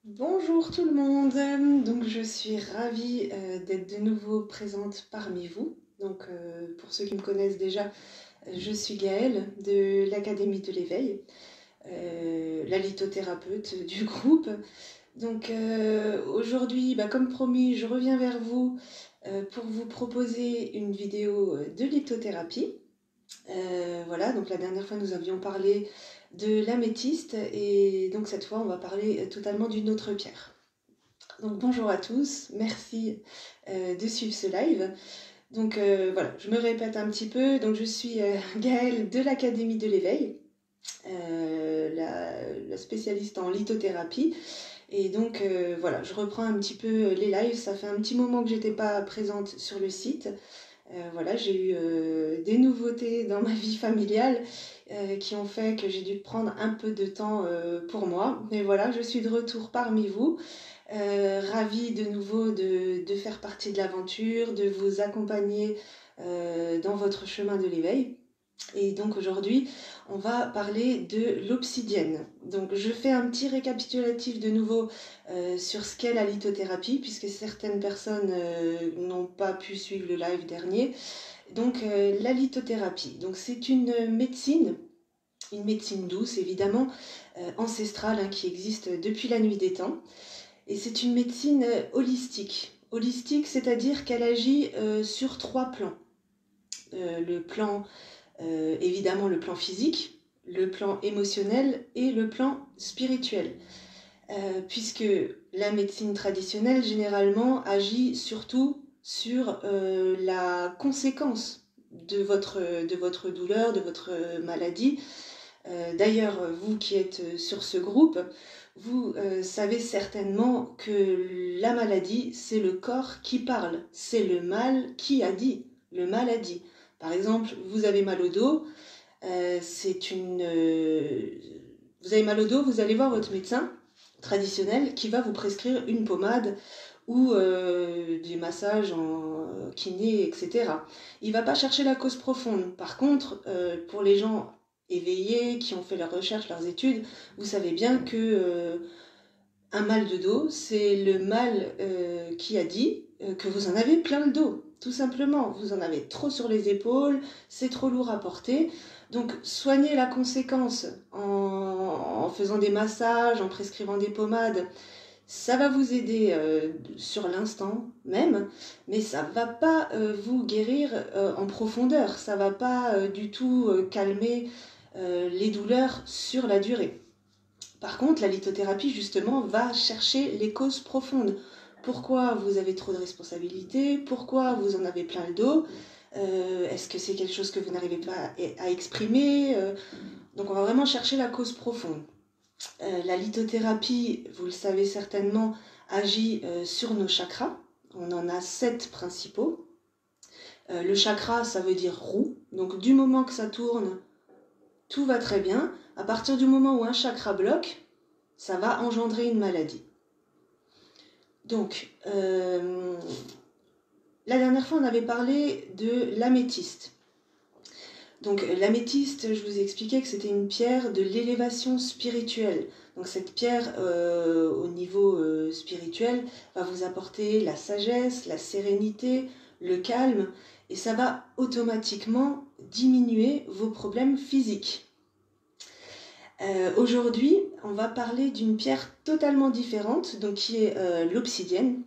Bonjour tout le monde, donc je suis ravie d'être de nouveau présente parmi vous. Pour ceux qui me connaissent déjà, je suis Gaëlle de l'Académie de l'éveil, la lithothérapeute du groupe. Aujourd'hui, comme promis, je reviens vers vous pour vous proposer une vidéo de lithothérapie. Voilà, donc la dernière fois nous avions parlé de l'améthyste et donc cette fois on va parler totalement d'une autre pierre. Donc bonjour à tous, merci de suivre ce live. Voilà, je me répète un petit peu, donc je suis Gaëlle de l'Académie de l'éveil, la spécialiste en lithothérapie. Et voilà, je reprends un petit peu les lives, ça fait un petit moment que j'étais pas présente sur le site. Voilà, j'ai eu des nouveautés dans ma vie familiale qui ont fait que j'ai dû prendre un peu de temps pour moi. Mais voilà, je suis de retour parmi vous, ravie de nouveau de faire partie de l'aventure, de vous accompagner dans votre chemin de l'éveil. Et donc aujourd'hui, on va parler de l'obsidienne. Donc je fais un petit récapitulatif de nouveau sur ce qu'est la lithothérapie, puisque certaines personnes n'ont pas pu suivre le live dernier. La lithothérapie, donc c'est une médecine douce évidemment, ancestrale, hein, qui existe depuis la nuit des temps. Et c'est une médecine holistique. Holistique, c'est-à-dire qu'elle agit sur trois plans. Le plan évidemment le plan physique, le plan émotionnel et le plan spirituel. Puisque la médecine traditionnelle, généralement, agit surtout sur la conséquence de votre douleur, de votre maladie. D'ailleurs, vous qui êtes sur ce groupe, vous savez certainement que la maladie, c'est le corps qui parle, c'est le mal qui a dit, le mal a dit. Par exemple, vous avez mal au dos, vous avez mal au dos, vous allez voir votre médecin traditionnel qui va vous prescrire une pommade ou des massages en kiné, etc. Il ne va pas chercher la cause profonde. Par contre, pour les gens éveillés, qui ont fait leurs recherches, leurs études, vous savez bien que un mal de dos, c'est le mal qui a dit que vous en avez plein le dos. Tout simplement, vous en avez trop sur les épaules, c'est trop lourd à porter. Donc, soignez la conséquence en faisant des massages, en prescrivant des pommades. Ça va vous aider sur l'instant même, mais ça ne va pas vous guérir en profondeur. Ça ne va pas du tout calmer les douleurs sur la durée. Par contre, la lithothérapie, justement, va chercher les causes profondes. Pourquoi vous avez trop de responsabilités? Pourquoi vous en avez plein le dos? Est-ce que c'est quelque chose que vous n'arrivez pas à exprimer? Donc on va vraiment chercher la cause profonde. La lithothérapie, vous le savez certainement, agit sur nos chakras. On en a 7 principaux. Le chakra, ça veut dire roue. Donc du moment que ça tourne, tout va très bien. À partir du moment où un chakra bloque, ça va engendrer une maladie. Donc, la dernière fois, on avait parlé de l'améthyste. Donc, l'améthyste, je vous ai expliqué que c'était une pierre de l'élévation spirituelle. Donc, cette pierre, au niveau spirituel, va vous apporter la sagesse, la sérénité, le calme, et ça va automatiquement diminuer vos problèmes physiques. Aujourd'hui, on va parler d'une pierre totalement différente, donc qui est l'obsidienne.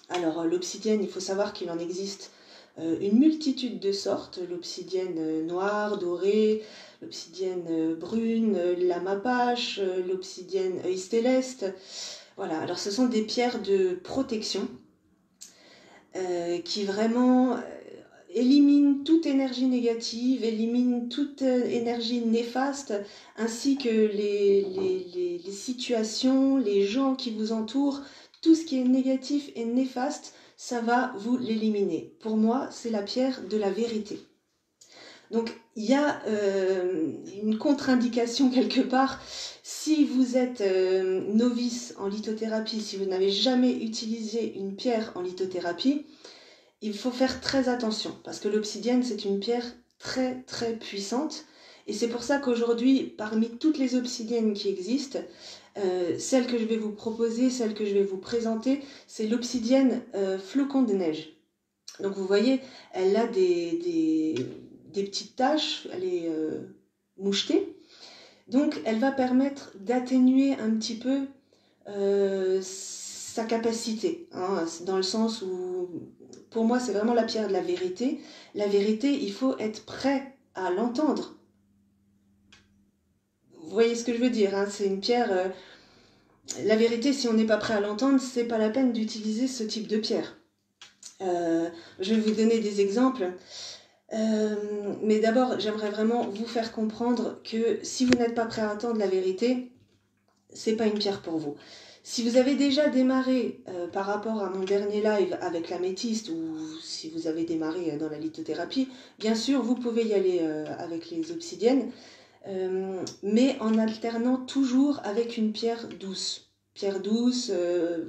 Alors l'obsidienne, il faut savoir qu'il en existe une multitude de sortes, l'obsidienne noire, dorée, l'obsidienne brune, la mapache, l'obsidienne istéleste. Voilà, alors ce sont des pierres de protection qui vraiment élimine toute énergie négative, élimine toute énergie néfaste, ainsi que les situations, les gens qui vous entourent, tout ce qui est négatif et néfaste, ça va vous l'éliminer. Pour moi, c'est la pierre de la vérité. Donc, il y a une contre-indication quelque part. Si vous êtes novice en lithothérapie, si vous n'avez jamais utilisé une pierre en lithothérapie, il faut faire très attention parce que l'obsidienne, c'est une pierre très très puissante Et c'est pour ça qu'aujourd'hui, parmi toutes les obsidiennes qui existent, celle que je vais vous proposer, celle que je vais vous présenter, c'est l'obsidienne flocon de neige. Donc vous voyez, elle a des petites taches, elle est mouchetée. Donc elle va permettre d'atténuer un petit peu sa capacité, hein, dans le sens où, pour moi, c'est vraiment la pierre de la vérité. La vérité, il faut être prêt à l'entendre. Vous voyez ce que je veux dire, hein, c'est une pierre... la vérité, si on n'est pas prêt à l'entendre, c'est pas la peine d'utiliser ce type de pierre. Je vais vous donner des exemples. Mais d'abord, j'aimerais vraiment vous faire comprendre que si vous n'êtes pas prêt à entendre la vérité, c'est pas une pierre pour vous. Si vous avez déjà démarré par rapport à mon dernier live avec l'améthyste, ou si vous avez démarré dans la lithothérapie, bien sûr, vous pouvez y aller avec les obsidiennes, mais en alternant toujours avec une pierre douce. Pierre douce,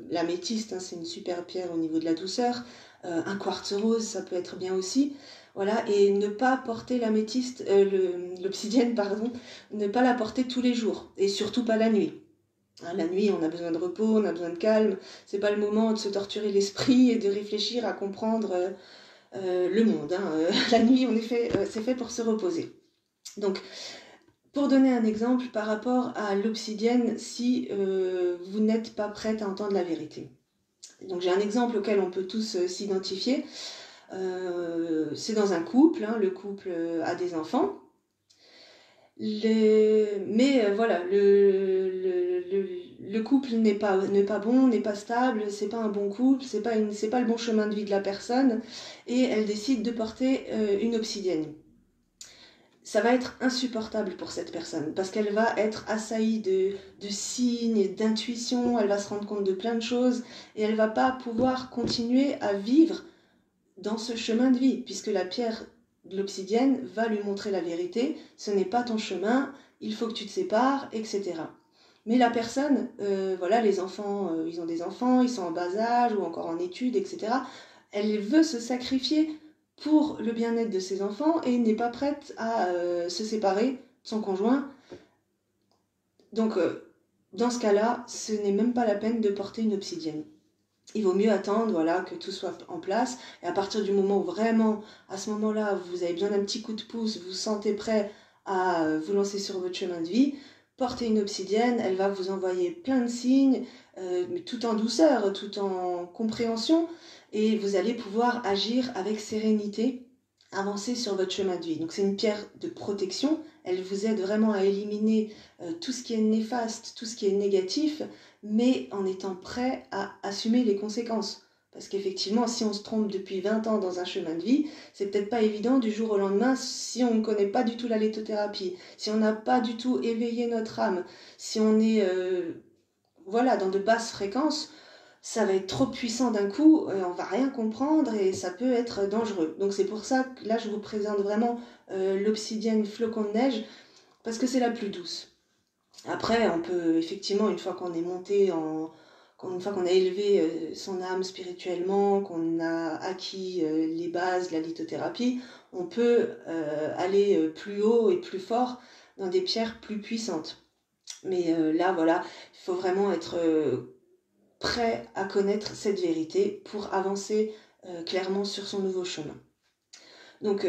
l'améthyste, hein, c'est une super pierre au niveau de la douceur. Un quartz rose, ça peut être bien aussi. Voilà, et ne pas porter l'améthyste, l'obsidienne, pardon, ne pas la porter tous les jours, et surtout pas la nuit. Hein, la nuit, on a besoin de repos, on a besoin de calme. C'est pas le moment de se torturer l'esprit et de réfléchir à comprendre le monde. Hein. La nuit, en effet, c'est fait pour se reposer. Donc, pour donner un exemple par rapport à l'obsidienne, si vous n'êtes pas prête à entendre la vérité. Donc j'ai un exemple auquel on peut tous s'identifier. C'est dans un couple, hein, le couple a des enfants. Mais voilà, le couple n'est pas bon, n'est pas stable, c'est pas un bon couple, c'est pas le bon chemin de vie de la personne, et elle décide de porter une obsidienne. Ça va être insupportable pour cette personne parce qu'elle va être assaillie de signes, d'intuitions, elle va se rendre compte de plein de choses et elle va pas pouvoir continuer à vivre dans ce chemin de vie puisque la pierre de l'obsidienne va lui montrer la vérité, ce n'est pas ton chemin, il faut que tu te sépares, etc. Mais la personne, voilà, les enfants, ils ont des enfants, ils sont en bas âge ou encore en études, etc. Elle veut se sacrifier pour le bien-être de ses enfants et n'est pas prête à se séparer de son conjoint. Donc, dans ce cas-là, ce n'est même pas la peine de porter une obsidienne. Il vaut mieux attendre, voilà, que tout soit en place. Et à partir du moment où vraiment, à ce moment-là, vous avez besoin d'un petit coup de pouce, vous vous sentez prêt à vous lancer sur votre chemin de vie, portez une obsidienne, elle va vous envoyer plein de signes, mais tout en douceur, tout en compréhension, et vous allez pouvoir agir avec sérénité, avancer sur votre chemin de vie. Donc c'est une pierre de protection, elle vous aide vraiment à éliminer tout ce qui est néfaste, tout ce qui est négatif, mais en étant prêt à assumer les conséquences. Parce qu'effectivement, si on se trompe depuis 20 ans dans un chemin de vie, c'est peut-être pas évident du jour au lendemain si on ne connaît pas du tout la lithothérapie, si on n'a pas du tout éveillé notre âme, si on est voilà, dans de basses fréquences, ça va être trop puissant d'un coup, on va rien comprendre et ça peut être dangereux. Donc c'est pour ça que là je vous présente vraiment l'obsidienne flocon de neige, parce que c'est la plus douce. Après, on peut effectivement, une fois qu'on est monté une fois qu'on a élevé son âme spirituellement, qu'on a acquis les bases de la lithothérapie, on peut aller plus haut et plus fort dans des pierres plus puissantes. Mais là, voilà, il faut vraiment être prêt à connaître cette vérité pour avancer clairement sur son nouveau chemin. Donc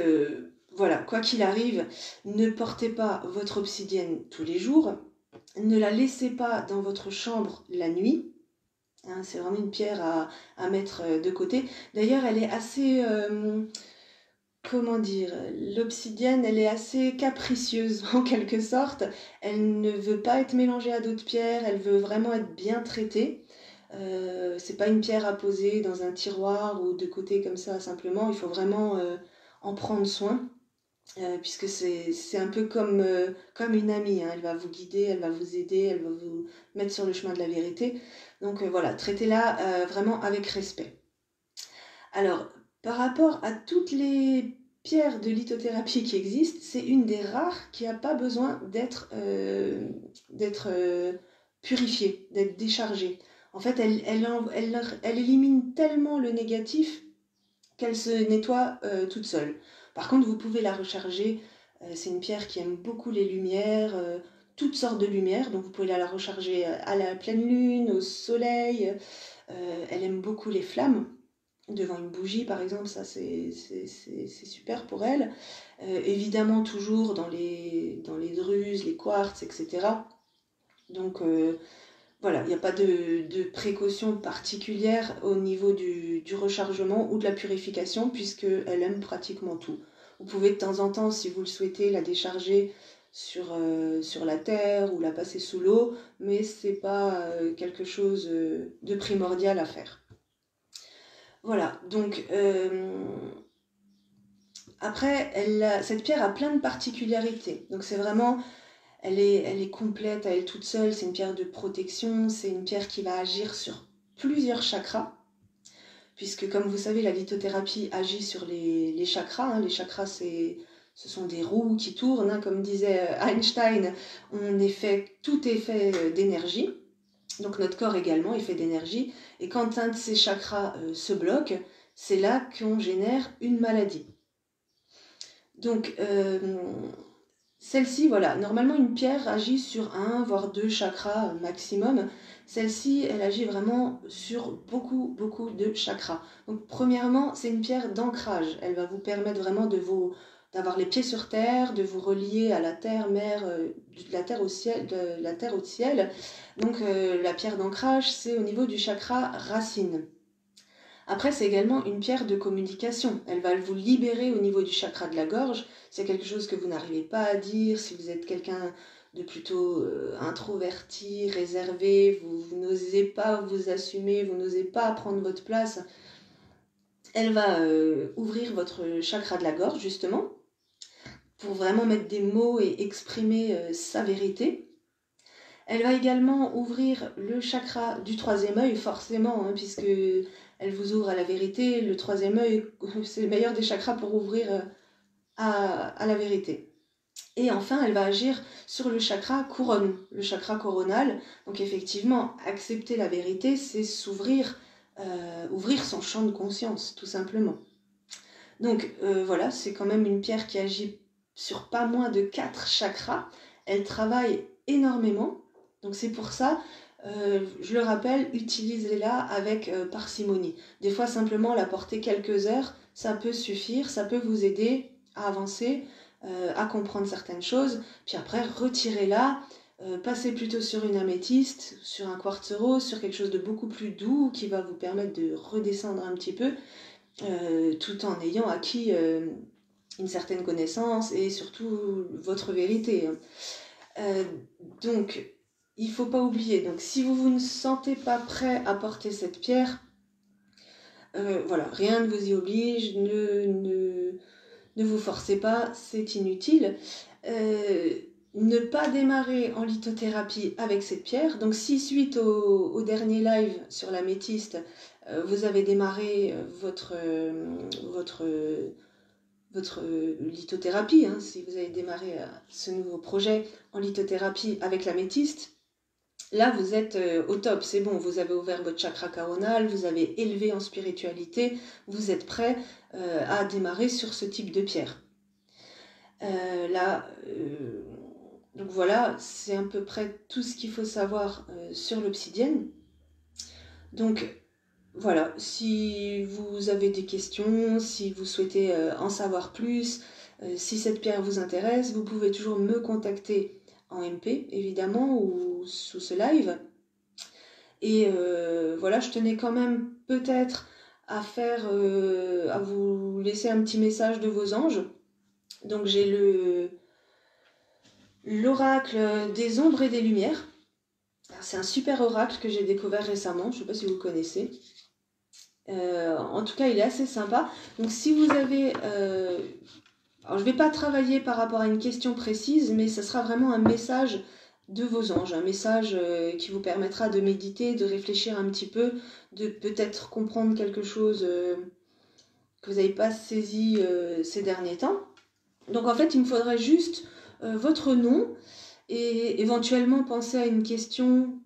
voilà, quoi qu'il arrive, ne portez pas votre obsidienne tous les jours, ne la laissez pas dans votre chambre la nuit. Hein, c'est vraiment une pierre à mettre de côté. D'ailleurs, elle est assez... comment dire, l'obsidienne, elle est assez capricieuse en quelque sorte. Elle ne veut pas être mélangée à d'autres pierres, elle veut vraiment être bien traitée. C'est pas une pierre à poser dans un tiroir ou de côté comme ça simplement, il faut vraiment en prendre soin. Puisque c'est un peu comme une amie, hein. Elle va vous guider, elle va vous aider, elle va vous mettre sur le chemin de la vérité. Donc voilà, traitez-la vraiment avec respect. Alors, par rapport à toutes les pierres de lithothérapie qui existent, c'est une des rares qui n'a pas besoin d'être purifiée, d'être déchargée. En fait, elle élimine tellement le négatif qu'elle se nettoie toute seule. Par contre, vous pouvez la recharger C'est une pierre qui aime beaucoup les lumières, toutes sortes de lumières. Donc vous pouvez la recharger à la pleine lune, au soleil. Elle aime beaucoup les flammes. Devant une bougie par exemple, ça c'est super pour elle. Évidemment toujours dans les drusses, les quartz, etc. Donc voilà, il n'y a pas de précaution particulière au niveau du rechargement ou de la purification puisqu'elle aime pratiquement tout. Vous pouvez de temps en temps, si vous le souhaitez, la décharger sur la terre ou la passer sous l'eau, mais ce n'est pas quelque chose de primordial à faire. Voilà, donc après, cette pierre a plein de particularités. Donc c'est vraiment, elle est complète à elle toute seule, c'est une pierre de protection, c'est une pierre qui va agir sur plusieurs chakras. Puisque comme vous savez, la lithothérapie agit sur les chakras. Hein. Les chakras, ce sont des roues qui tournent. Hein. Comme disait Einstein, tout est fait d'énergie. Donc notre corps également est fait d'énergie. Et quand un de ces chakras se bloque, c'est là qu'on génère une maladie. Donc celle-ci, voilà, normalement une pierre agit sur 1 voire 2 chakras maximum. Celle-ci, elle agit vraiment sur beaucoup de chakras. Donc premièrement, c'est une pierre d'ancrage. Elle va vous permettre vraiment d'avoir les pieds sur terre, de vous relier à la terre mère, de la terre au ciel. Donc la pierre d'ancrage, c'est au niveau du chakra racine. Après, c'est également une pierre de communication. Elle va vous libérer au niveau du chakra de la gorge. C'est quelque chose que vous n'arrivez pas à dire, si vous êtes quelqu'un de plutôt introverti, réservé, vous n'osez pas vous assumer, vous n'osez pas prendre votre place, elle va ouvrir votre chakra de la gorge, justement, pour vraiment mettre des mots et exprimer sa vérité. Elle va également ouvrir le chakra du 3e œil, forcément, hein, puisque elle vous ouvre à la vérité. Le 3e œil, c'est le meilleur des chakras pour ouvrir à la vérité. Et enfin, elle va agir sur le chakra couronne, le chakra coronal. Donc effectivement, accepter la vérité, c'est ouvrir son champ de conscience, tout simplement. Donc voilà, c'est quand même une pierre qui agit sur pas moins de 4 chakras. Elle travaille énormément. Donc c'est pour ça, je le rappelle, utilisez-la avec parcimonie. Des fois, simplement la porter quelques heures, ça peut suffire, ça peut vous aider à avancer, à comprendre certaines choses. Puis après, retirez-la, passez plutôt sur une améthyste, sur un quartz rose, sur quelque chose de beaucoup plus doux qui va vous permettre de redescendre un petit peu, tout en ayant acquis une certaine connaissance et surtout votre vérité. Donc, il ne faut pas oublier, donc si vous ne sentez pas prêt à porter cette pierre, voilà, rien ne vous y oblige, ne vous forcez pas, c'est inutile. Ne pas démarrer en lithothérapie avec cette pierre. Donc si suite au dernier live sur l'améthyste, vous avez démarré votre lithothérapie, hein, si vous avez démarré ce nouveau projet en lithothérapie avec l'améthyste, là, vous êtes au top, c'est bon, vous avez ouvert votre chakra coronal, vous avez élevé en spiritualité, vous êtes prêt à démarrer sur ce type de pierre. Donc voilà, c'est à peu près tout ce qu'il faut savoir sur l'obsidienne. Donc voilà, si vous avez des questions, si vous souhaitez en savoir plus, si cette pierre vous intéresse, vous pouvez toujours me contacter en MP, évidemment, ou sous ce live. Et voilà, je tenais quand même peut-être à vous laisser un petit message de vos anges. Donc j'ai l'oracle des ombres et des lumières. C'est un super oracle que j'ai découvert récemment, je ne sais pas si vous connaissez. En tout cas, il est assez sympa. Donc si vous avez... alors je ne vais pas travailler par rapport à une question précise, mais ce sera vraiment un message de vos anges, un message qui vous permettra de méditer, de réfléchir un petit peu, de peut-être comprendre quelque chose que vous n'avez pas saisi ces derniers temps. Donc en fait, il me faudrait juste votre nom et éventuellement penser à une question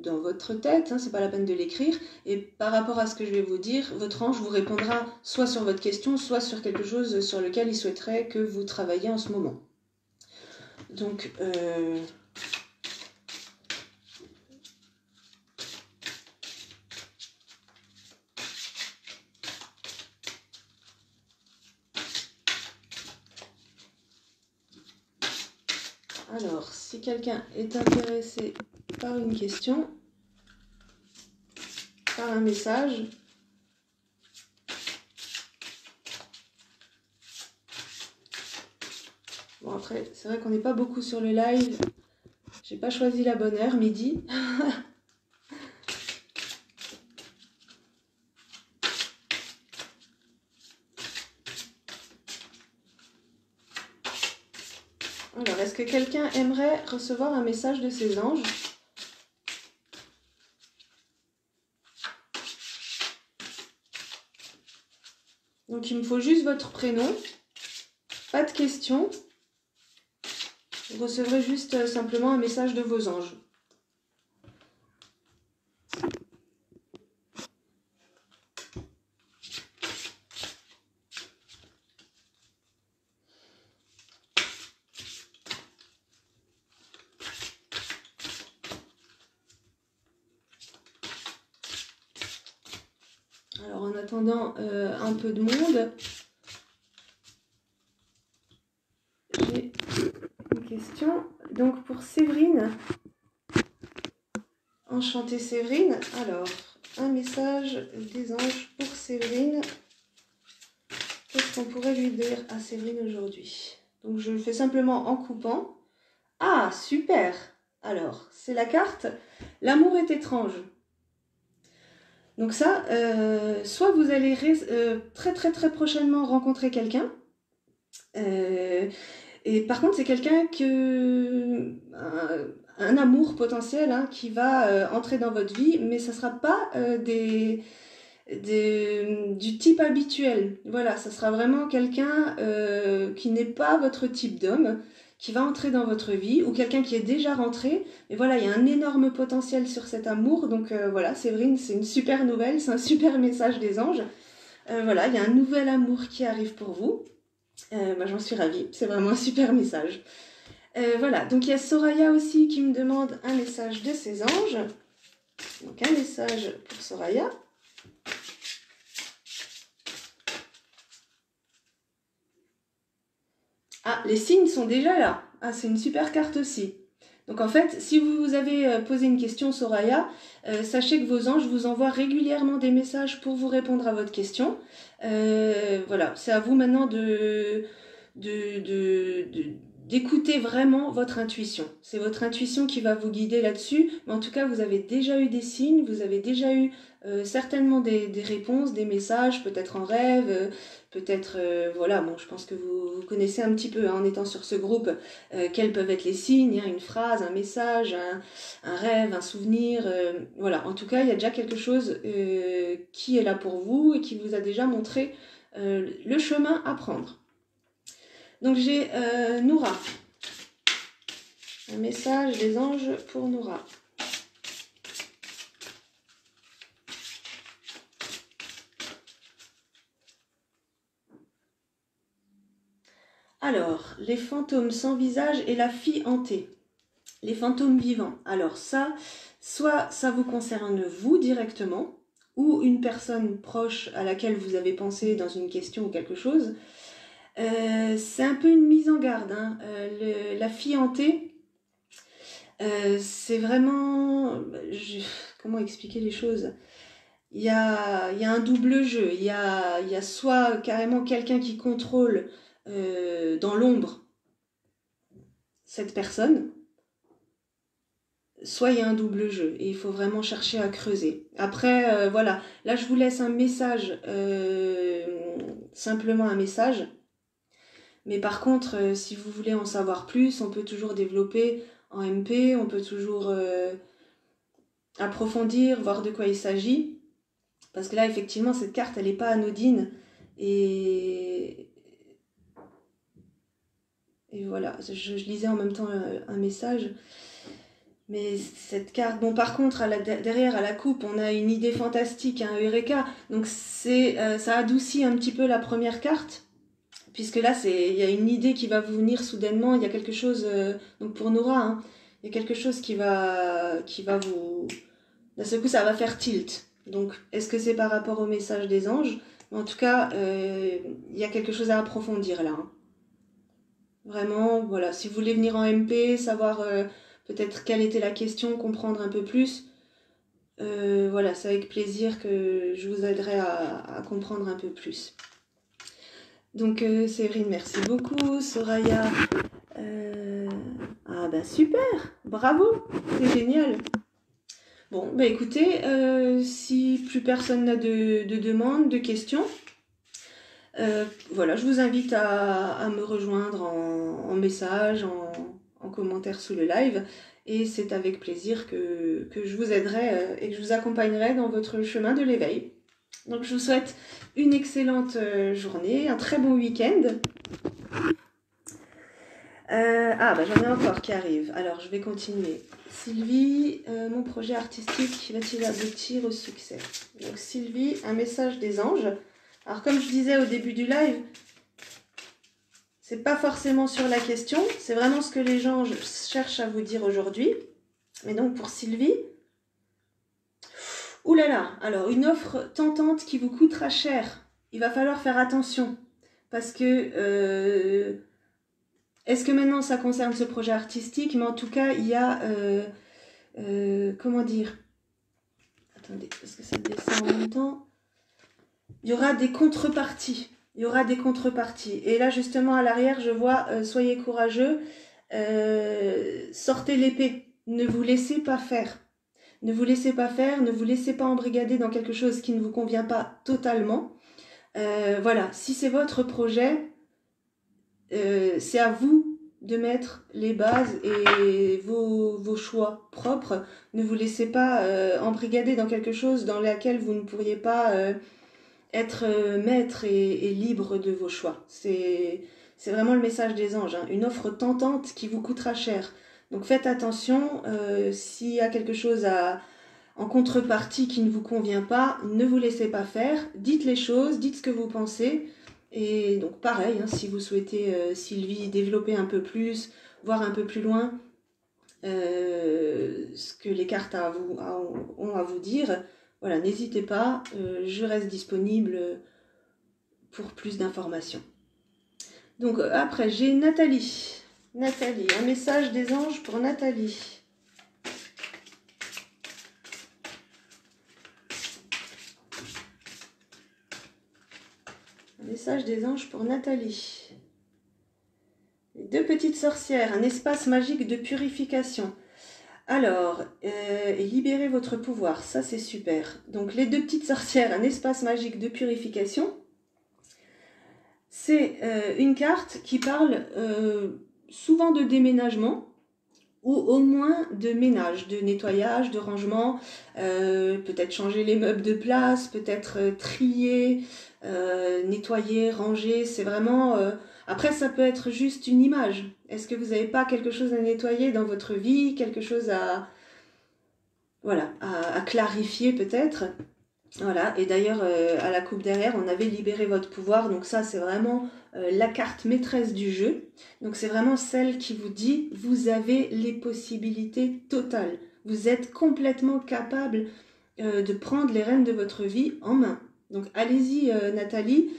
dans votre tête, hein, c'est pas la peine de l'écrire, et par rapport à ce que je vais vous dire, votre ange vous répondra soit sur votre question, soit sur quelque chose sur lequel il souhaiterait que vous travailliez en ce moment. Donc, alors, si quelqu'un est intéressé par une question, par un message, bon après, c'est vrai qu'on n'est pas beaucoup sur le live, j'ai pas choisi la bonne heure, midi. Alors, est-ce que quelqu'un aimerait recevoir un message de ses anges? Donc, il me faut juste votre prénom, pas de questions. Vous recevrez juste simplement un message de vos anges. Alors, en attendant un peu de monde, j'ai une question. Donc, pour Séverine, enchantée Séverine. Alors, un message des anges pour Séverine. Qu'est-ce qu'on pourrait lui dire à Séverine aujourd'hui? Donc, je le fais simplement en coupant. Ah, super! Alors, c'est la carte « L'amour est étrange ». Donc ça, soit vous allez très prochainement rencontrer quelqu'un, et par contre c'est quelqu'un un amour potentiel hein, qui va entrer dans votre vie, mais ça ne sera pas du type habituel. Voilà, ça sera vraiment quelqu'un qui n'est pas votre type d'homme, qui va entrer dans votre vie, ou quelqu'un qui est déjà rentré. Et voilà, il y a un énorme potentiel sur cet amour. Donc voilà, Séverine, c'est une super nouvelle, c'est un super message des anges. Voilà, il y a un nouvel amour qui arrive pour vous. J'en suis ravie, c'est vraiment un super message. Voilà, donc il y a Soraya aussi qui me demande un message de ses anges. Donc un message pour Soraya. Ah, les signes sont déjà là. Ah, c'est une super carte aussi. Donc en fait, si vous avez posé une question, Soraya, sachez que vos anges vous envoient régulièrement des messages pour vous répondre à votre question. Voilà, c'est à vous maintenant d'écouter vraiment votre intuition. C'est votre intuition qui va vous guider là-dessus. Mais en tout cas, vous avez déjà eu des signes, vous avez déjà eu certainement des réponses, des messages, peut-être en rêve, peut-être, voilà, bon, je pense que vous connaissez un petit peu, hein, en étant sur ce groupe, quels peuvent être les signes, hein, une phrase, un message, un rêve, un souvenir, voilà. En tout cas, il y a déjà quelque chose qui est là pour vous et qui vous a déjà montré le chemin à prendre. Donc j'ai Noura. Un message des anges pour Noura. Alors, les fantômes sans visage et la fille hantée. Les fantômes vivants. Alors ça, soit ça vous concerne vous directement, ou une personne proche à laquelle vous avez pensé dans une question ou quelque chose. C'est un peu une mise en garde. Hein. La fille hantée, c'est vraiment... comment expliquer les choses? Il y a un double jeu. Il y a soit carrément quelqu'un qui contrôle dans l'ombre cette personne, soit il y a un double jeu et il faut vraiment chercher à creuser. Après, voilà, là je vous laisse un message, simplement un message. Mais par contre, si vous voulez en savoir plus, on peut toujours développer en MP, on peut toujours approfondir, voir de quoi il s'agit. Parce que là, effectivement, cette carte, elle n'est pas anodine. Et Et voilà, je lisais en même temps un message. Mais cette carte, bon par contre derrière à la coupe on a une idée fantastique, un Eureka, donc ça adoucit un petit peu la première carte, puisque là il y a une idée qui va vous venir soudainement, il y a quelque chose, donc pour Nora, hein, il y a quelque chose qui va vous, d'un seul coup ça va faire tilt. Donc est-ce que c'est par rapport au message des anges? En tout cas, il y a quelque chose à approfondir là, hein. Vraiment, voilà, si vous voulez venir en MP, savoir peut-être quelle était la question, comprendre un peu plus, voilà, c'est avec plaisir que je vous aiderai à comprendre un peu plus. Donc Séverine, merci beaucoup. Soraya, ah bah super, bravo, c'est génial. Bon, bah écoutez, si plus personne n'a de demandes, de questions, voilà, je vous invite à me rejoindre en message, en commentaire sous le live. Et c'est avec plaisir que je vous aiderai et que je vous accompagnerai dans votre chemin de l'éveil. Donc je vous souhaite une excellente journée, un très bon week-end. J'en ai encore qui arrivent. Alors je vais continuer. Sylvie, mon projet artistique va-t-il aboutir au succès? Donc Sylvie, un message des anges. Alors comme je disais au début du live, c'est pas forcément sur la question, c'est vraiment ce que les gens cherchent à vous dire aujourd'hui. Mais donc pour Sylvie, oulala, alors une offre tentante qui vous coûtera cher. Il va falloir faire attention parce que est-ce que maintenant ça concerne ce projet artistique? Mais en tout cas, il y a comment dire? Attendez, parce que ça descend en même temps. Il y aura des contreparties. Il y aura des contreparties. Et là, justement, à l'arrière, je vois soyez courageux, sortez l'épée. Ne vous laissez pas faire. Ne vous laissez pas faire, ne vous laissez pas embrigader dans quelque chose qui ne vous convient pas totalement. Voilà, si c'est votre projet, c'est à vous de mettre les bases et vos choix propres. Ne vous laissez pas embrigader dans quelque chose dans laquelle vous ne pourriez pas être maître et libre de vos choix. C'est vraiment le message des anges, hein. Une offre tentante qui vous coûtera cher. Donc faites attention, s'il y a quelque chose en contrepartie qui ne vous convient pas, ne vous laissez pas faire, dites les choses, dites ce que vous pensez. Et donc pareil, hein, si vous souhaitez, Sylvie, développer un peu plus, voir un peu plus loin ce que les cartes ont à vous dire, voilà, n'hésitez pas, je reste disponible pour plus d'informations. Donc après, j'ai Nathalie. Nathalie, un message des anges pour Nathalie. Un message des anges pour Nathalie. Les deux petites sorcières, un espace magique de purification. Alors, libérez votre pouvoir, ça c'est super. Donc les deux petites sorcières, un espace magique de purification. C'est une carte qui parle souvent de déménagement ou au moins de ménage, de nettoyage, de rangement, peut-être changer les meubles de place, peut-être trier, nettoyer, ranger, c'est vraiment... Après, ça peut être juste une image. Est-ce que vous n'avez pas quelque chose à nettoyer dans votre vie, quelque chose à clarifier peut-être? Voilà, et d'ailleurs, à la coupe derrière, on avait libéré votre pouvoir. Donc ça, c'est vraiment la carte maîtresse du jeu. Donc c'est vraiment celle qui vous dit, vous avez les possibilités totales. Vous êtes complètement capable de prendre les rênes de votre vie en main. Donc allez-y, Nathalie,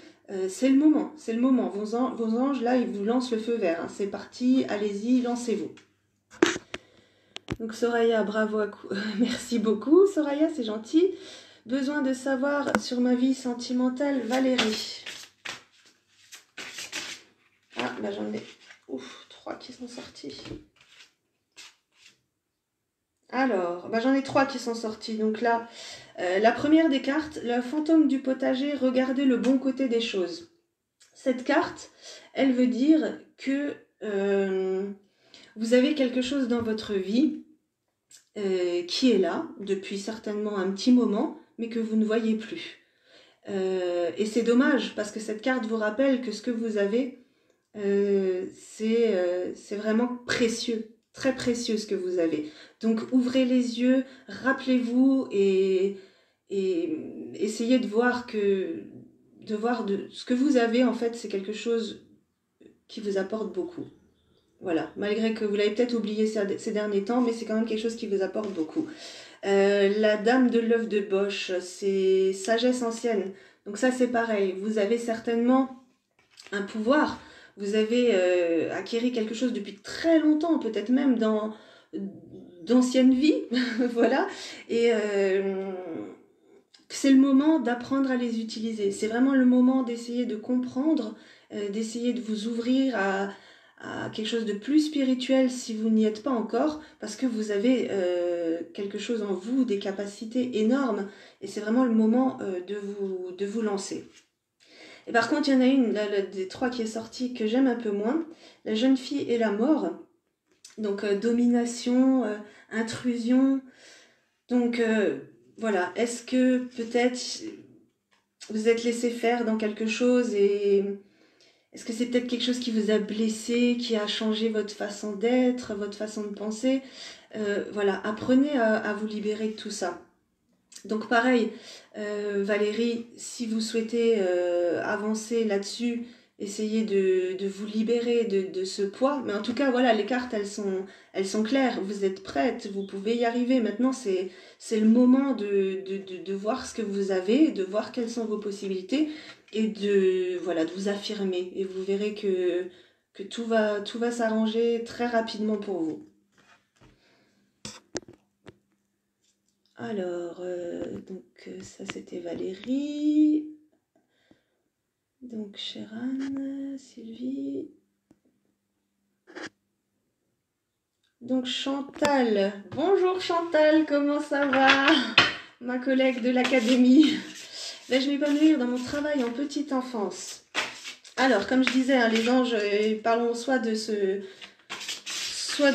c'est le moment, c'est le moment. Vos anges, là, ils vous lancent le feu vert, hein. C'est parti, allez-y, lancez-vous. Donc Soraya, bravo merci beaucoup, Soraya, c'est gentil. Besoin de savoir sur ma vie sentimentale, Valérie. Ah, là j'en ai 3 qui sont sortis. Alors, j'en ai 3 qui sont sortis. Donc là, la première des cartes, le fantôme du potager, regardez le bon côté des choses. Cette carte, elle veut dire que vous avez quelque chose dans votre vie qui est là depuis certainement un petit moment, mais que vous ne voyez plus. Et c'est dommage parce que cette carte vous rappelle que ce que vous avez, c'est vraiment précieux, très précieux ce que vous avez. Donc ouvrez les yeux, rappelez-vous et essayez de voir ce que vous avez en fait, c'est quelque chose qui vous apporte beaucoup. Voilà, malgré que vous l'avez peut-être oublié ces derniers temps, mais c'est quand même quelque chose qui vous apporte beaucoup. La dame de l'œuf de Bosch, c'est sagesse ancienne. Donc ça c'est pareil, vous avez certainement un pouvoir, vous avez acquéri quelque chose depuis très longtemps, peut-être même dans d'anciennes vies, voilà, et c'est le moment d'apprendre à les utiliser. C'est vraiment le moment d'essayer de comprendre, d'essayer de vous ouvrir à quelque chose de plus spirituel si vous n'y êtes pas encore, parce que vous avez quelque chose en vous, des capacités énormes, et c'est vraiment le moment de vous lancer. Et par contre, il y en a une, là, des trois qui est sortie, que j'aime un peu moins, la jeune fille et la mort. Donc domination, intrusion. Donc voilà, est-ce que peut-être vous êtes laissé faire dans quelque chose et est-ce que c'est peut-être quelque chose qui vous a blessé, qui a changé votre façon d'être, votre façon de penser? Voilà, apprenez à vous libérer de tout ça. Donc pareil, Valérie, si vous souhaitez avancer là-dessus, essayez de vous libérer de ce poids. Mais en tout cas, voilà, les cartes, elles sont claires. Vous êtes prête, vous pouvez y arriver. Maintenant, c'est le moment de voir ce que vous avez, de voir quelles sont vos possibilités et voilà, de vous affirmer. Et vous verrez que tout va s'arranger très rapidement pour vous. Alors, donc ça c'était Valérie, donc Sheran, Sylvie, donc Chantal. Bonjour Chantal, comment ça va? Ma collègue de l'académie. Vais-je m'épanouir dans mon travail en petite enfance? Alors, comme je disais, hein, les anges parlons soit de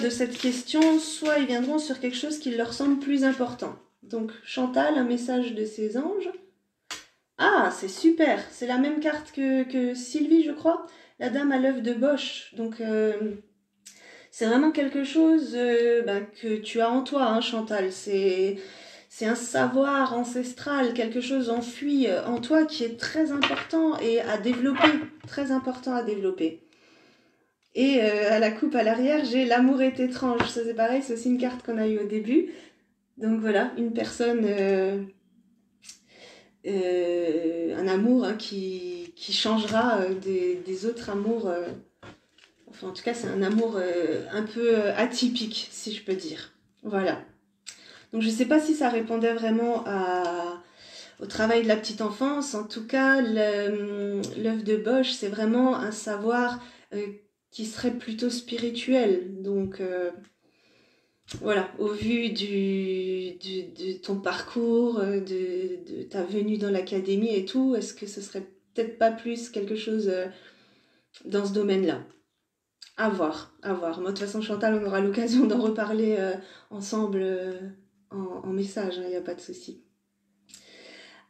cette question, soit ils viendront sur quelque chose qui leur semble plus important. Donc Chantal, un message de ses anges. Ah, c'est super. C'est la même carte que Sylvie, je crois. La dame à l'œuf de Bosch. Donc c'est vraiment quelque chose que tu as en toi, hein, Chantal. C'est un savoir ancestral, quelque chose enfui en toi qui est très important et à développer. Très important à développer. Et à la coupe à l'arrière, j'ai l'amour est étrange. Ça c'est pareil, c'est aussi une carte qu'on a eue au début. Donc voilà, une personne, un amour hein, qui changera des autres amours. Enfin en tout cas c'est un amour un peu atypique si je peux dire. Voilà. Donc je ne sais pas si ça répondait vraiment au travail de la petite enfance. En tout cas, l'œuf de Bosch, c'est vraiment un savoir qui serait plutôt spirituel. Donc voilà, au vu de ton parcours, de ta venue dans l'académie et tout, est-ce que ce serait peut-être pas plus quelque chose dans ce domaine-là? À voir, à voir. Moi, de toute façon, Chantal, on aura l'occasion d'en reparler ensemble en message, il n'y a pas de souci.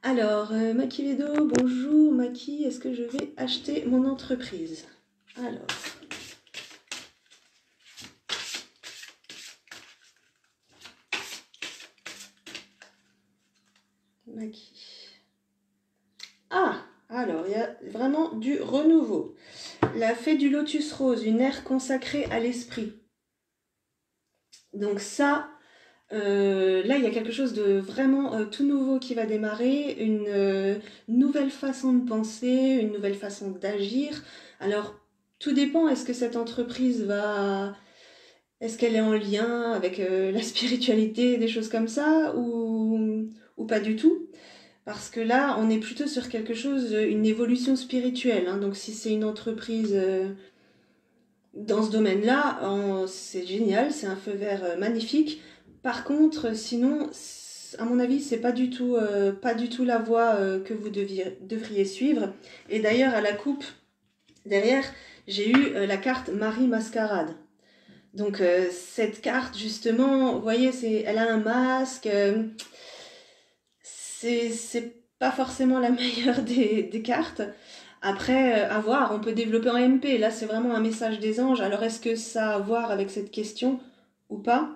Alors, Maki Vedo, bonjour Maki, est-ce que je vais acheter mon entreprise? Alors... Maki. Ah, alors, il y a vraiment du renouveau. La fée du lotus rose, une ère consacrée à l'esprit. Donc ça, là, il y a quelque chose de vraiment tout nouveau qui va démarrer, une nouvelle façon de penser, une nouvelle façon d'agir. Alors, tout dépend, est-ce que cette entreprise va... Est-ce qu'elle est en lien avec la spiritualité, des choses comme ça, ou pas du tout? Parce que là, on est plutôt sur quelque chose, une évolution spirituelle. Hein. Donc si c'est une entreprise dans ce domaine-là, c'est génial, c'est un feu vert magnifique. Par contre, sinon, à mon avis, c'est pas du tout la voie que vous devriez suivre. Et d'ailleurs, à la coupe, derrière, j'ai eu la carte Marie Mascarade. Donc cette carte, justement, vous voyez, elle a un masque. C'est pas forcément la meilleure des cartes. Après, à voir, on peut développer en MP. Là, c'est vraiment un message des anges. Alors, est-ce que ça a à voir avec cette question ou pas?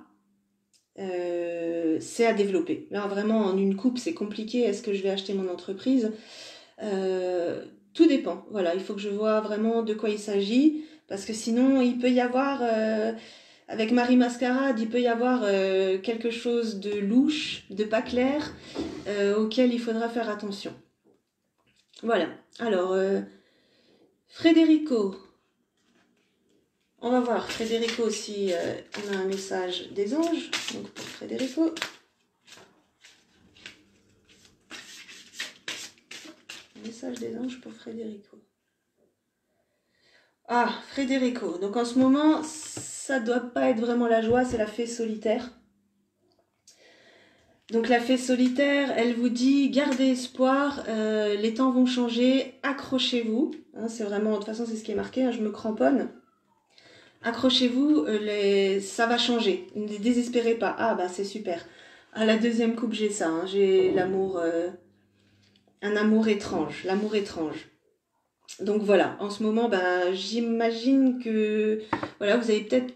C'est à développer. Là, vraiment, en une coupe, c'est compliqué. Est-ce que je vais acheter mon entreprise? Tout dépend. Voilà, il faut que je vois vraiment de quoi il s'agit. Parce que sinon, il peut y avoir, avec Marie Mascarade, il peut y avoir quelque chose de louche, de pas clair, auquel il faudra faire attention. Voilà. Alors, Frédérico. On va voir, Frédérico, si on a un message des anges. Donc, pour Frédérico. Message des anges pour Frédérico. Ah, Frédérico. Donc en ce moment, ça doit pas être vraiment la joie, c'est la fée solitaire. Donc la fée solitaire, elle vous dit, gardez espoir, les temps vont changer, accrochez-vous. Hein, c'est vraiment, de toute façon c'est ce qui est marqué, hein, je me cramponne. Accrochez-vous, ça va changer, ne désespérez pas. Ah bah c'est super. À la deuxième coupe j'ai ça, hein, j'ai l'amour, un amour étrange, l'amour étrange. Donc voilà, en ce moment, ben, j'imagine que voilà, vous avez peut-être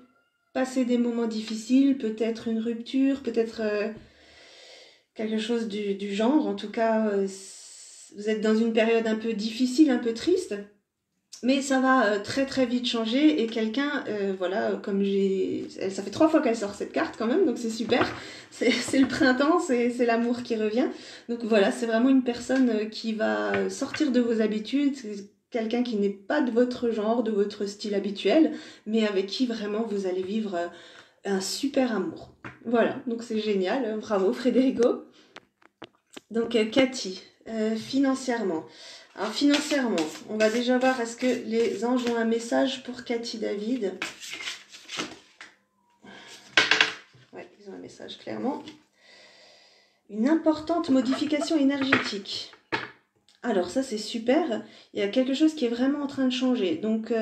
passé des moments difficiles, peut-être une rupture, peut-être quelque chose du genre. En tout cas, vous êtes dans une période un peu difficile, un peu triste, mais ça va très très vite changer et quelqu'un, voilà, comme ça fait 3 fois qu'elle sort cette carte quand même, donc c'est super. C'est le printemps, c'est l'amour qui revient. Donc voilà, c'est vraiment une personne qui va sortir de vos habitudes. Quelqu'un qui n'est pas de votre genre, de votre style habituel, mais avec qui vraiment vous allez vivre un super amour. Voilà, donc c'est génial, bravo Frédérico. Donc Cathy, financièrement. Alors financièrement, on va déjà voir est-ce que les anges ont un message pour Cathy David. Ouais, ils ont un message clairement. Une importante modification énergétique. Alors ça c'est super, il y a quelque chose qui est vraiment en train de changer. Donc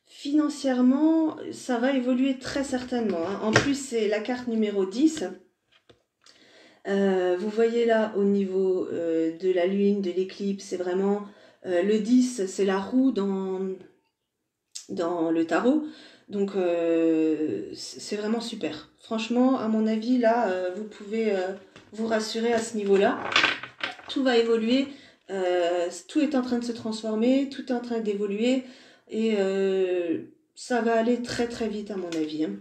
financièrement, ça va évoluer très certainement. Hein. En plus c'est la carte numéro 10. Vous voyez là au niveau de la lune, de l'éclipse, c'est vraiment le 10, c'est la roue dans le tarot. Donc c'est vraiment super. Franchement, à mon avis, là, vous pouvez vous rassurer à ce niveau-là. Tout va évoluer, tout est en train de se transformer, tout est en train d'évoluer et ça va aller très très vite à mon avis. Hein.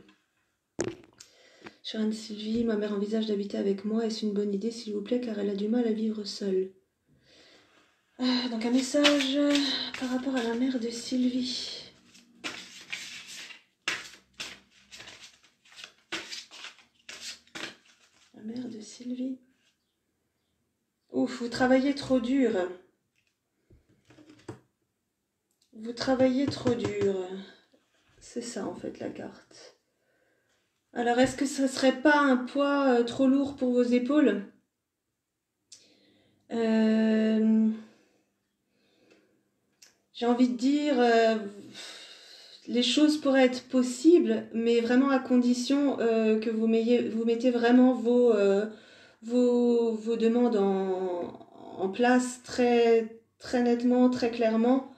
Chère Anne-Sylvie, ma mère envisage d'habiter avec moi. Est-ce une bonne idée s'il vous plaît car elle a du mal à vivre seule. Donc un message par rapport à la mère de Sylvie. La mère de Sylvie. Ouf, vous travaillez trop dur. Vous travaillez trop dur. C'est ça en fait la carte. Alors est-ce que ça serait pas un poids trop lourd pour vos épaules? J'ai envie de dire, les choses pourraient être possibles, mais vraiment à condition que vous mettez vraiment vos demandes en place très, très nettement, très clairement,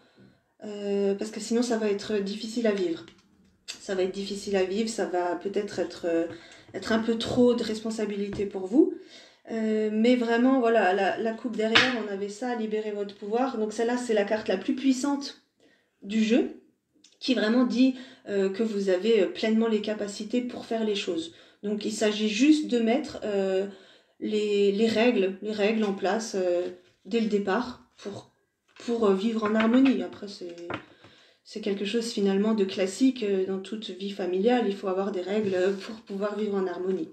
parce que sinon ça va être difficile à vivre. Ça va être difficile à vivre, ça va peut-être être un peu trop de responsabilité pour vous. Mais vraiment, voilà, la coupe derrière, on avait ça, libérer votre pouvoir. Donc celle-là, c'est la carte la plus puissante du jeu, qui vraiment dit que vous avez pleinement les capacités pour faire les choses. Donc il s'agit juste de mettre les règles en place dès le départ pour vivre en harmonie. Après, c'est quelque chose finalement de classique dans toute vie familiale. Il faut avoir des règles pour pouvoir vivre en harmonie.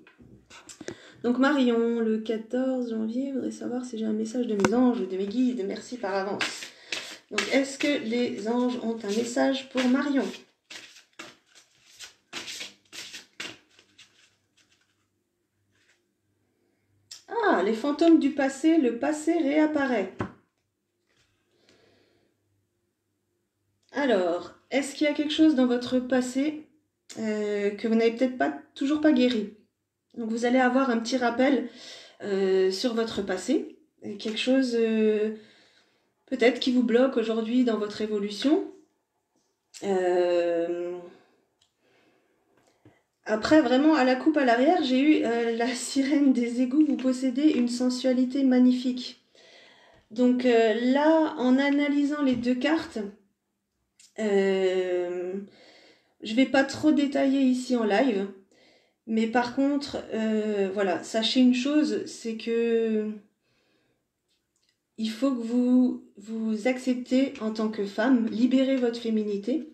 Donc Marion, le 14 janvier, je voudrais savoir si j'ai un message de mes anges ou de mes guides. Merci par avance. Donc est-ce que les anges ont un message pour Marion? Ah, les fantômes du passé, le passé réapparaît. Alors, est-ce qu'il y a quelque chose dans votre passé que vous n'avez peut-être toujours pas guéri? Donc vous allez avoir un petit rappel sur votre passé, quelque chose peut-être qui vous bloque aujourd'hui dans votre évolution. Après, vraiment, à la coupe à l'arrière, j'ai eu la sirène des égouts. Vous possédez une sensualité magnifique. Donc là, en analysant les deux cartes, je vais pas trop détailler ici en live. Mais par contre, voilà, sachez une chose, c'est que il faut que vous acceptez en tant que femme, libérer votre féminité.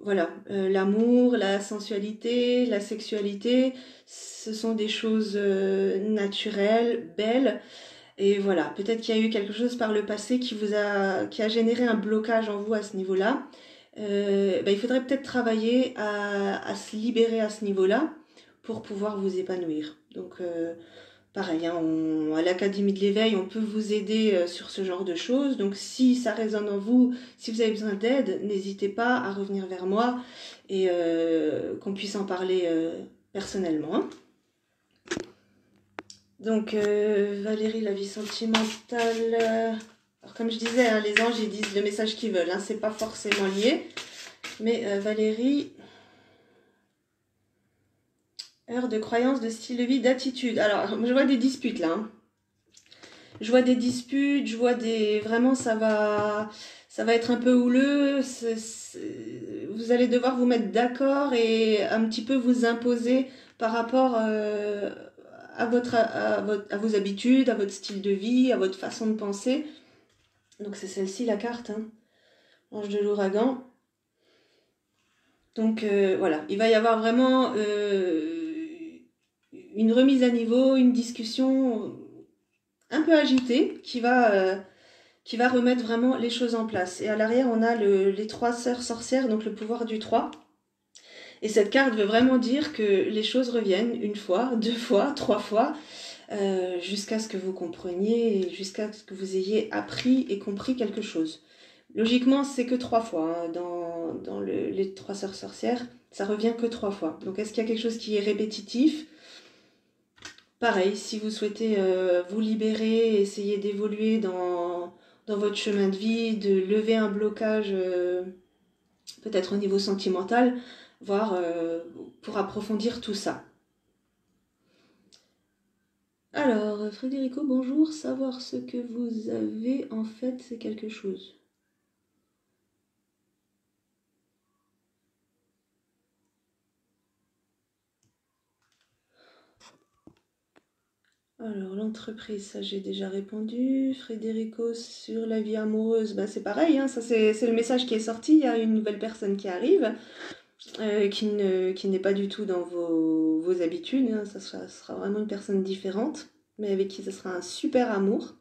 Voilà, l'amour, la sensualité, la sexualité, ce sont des choses naturelles, belles. Et voilà, peut-être qu'il y a eu quelque chose par le passé qui a généré un blocage en vous à ce niveau-là. Il faudrait peut-être travailler à se libérer à ce niveau-là pour pouvoir vous épanouir. Donc, pareil, hein, à l'Académie de l'éveil, on peut vous aider sur ce genre de choses. Donc, si ça résonne en vous, si vous avez besoin d'aide, n'hésitez pas à revenir vers moi et qu'on puisse en parler personnellement. Hein. Donc, Valérie, la vie sentimentale. Alors, comme je disais, hein, les anges, ils disent le message qu'ils veulent. Hein, c'est pas forcément lié. Mais Valérie, heure de croyance, de style de vie, d'attitude. Alors, je vois des disputes là. Hein. Je vois des disputes, je vois des... Vraiment, ça va être un peu houleux. Vous allez devoir vous mettre d'accord et un petit peu vous imposer par rapport à vos habitudes, à votre style de vie, à votre façon de penser. Donc c'est celle-ci la carte, hein. Ange de l'ouragan. Donc voilà, il va y avoir vraiment une remise à niveau, une discussion un peu agitée qui va remettre vraiment les choses en place. Et à l'arrière, on a les 3 sœurs sorcières, donc le pouvoir du 3. Et cette carte veut vraiment dire que les choses reviennent une fois, 2 fois, 3 fois, jusqu'à ce que vous compreniez, jusqu'à ce que vous ayez appris et compris quelque chose. Logiquement, c'est que 3 fois. Hein, dans les 3 sœurs sorcières, ça revient que 3 fois. Donc, est-ce qu'il y a quelque chose qui est répétitif ? Pareil, si vous souhaitez vous libérer, essayer d'évoluer dans votre chemin de vie, de lever un blocage peut-être au niveau sentimental, voire pour approfondir tout ça. Alors, Frédérico, bonjour. Savoir ce que vous avez, en fait, c'est quelque chose. Alors, l'entreprise, ça j'ai déjà répondu. Frédérico, sur la vie amoureuse, ben, c'est pareil, hein, ça c'est le message qui est sorti. Il y a une nouvelle personne qui arrive, qui n'est pas du tout dans vos habitudes. Hein, ça sera vraiment une personne différente, mais avec qui ça sera un super amour.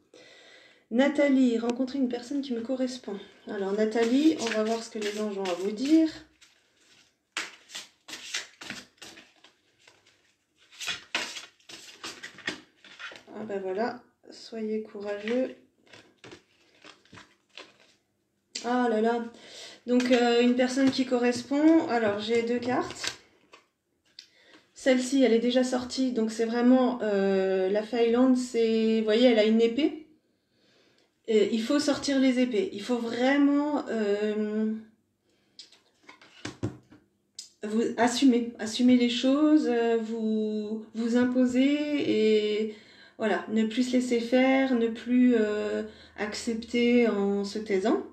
Nathalie, rencontrer une personne qui me correspond. Alors Nathalie, on va voir ce que les anges ont à vous dire. Ah ben voilà, soyez courageux. Ah là là, donc une personne qui correspond. Alors j'ai 2 cartes. Celle-ci, elle est déjà sortie, donc c'est vraiment la Feyland, c'est, vous voyez, elle a une épée. Et il faut sortir les épées. Il faut vraiment vous assumer les choses, vous imposer et voilà, ne plus se laisser faire, ne plus accepter en se taisant.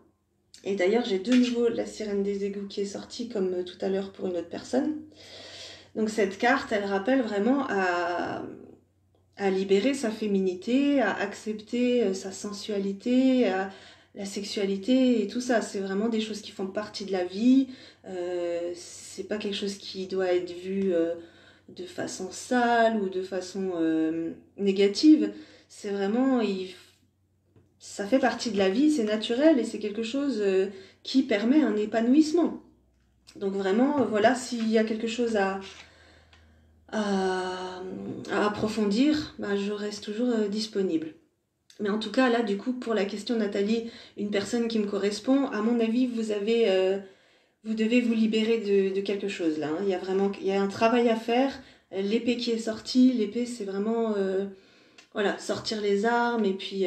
Et d'ailleurs, j'ai de nouveau la sirène des égouts qui est sortie comme tout à l'heure pour une autre personne. Donc cette carte, elle rappelle vraiment à libérer sa féminité, à accepter sa sensualité, la sexualité et tout ça. C'est vraiment des choses qui font partie de la vie. C'est pas quelque chose qui doit être vu de façon sale ou de façon négative. C'est vraiment... ça fait partie de la vie, c'est naturel et c'est quelque chose qui permet un épanouissement. Donc vraiment, voilà, s'il y a quelque chose à approfondir, bah, je reste toujours disponible. Mais en tout cas, là, du coup, pour la question Nathalie, une personne qui me correspond, à mon avis, vous devez vous libérer de quelque chose là. Hein. Il y a un travail à faire. L'épée qui est sortie, l'épée, c'est vraiment voilà, sortir les armes et puis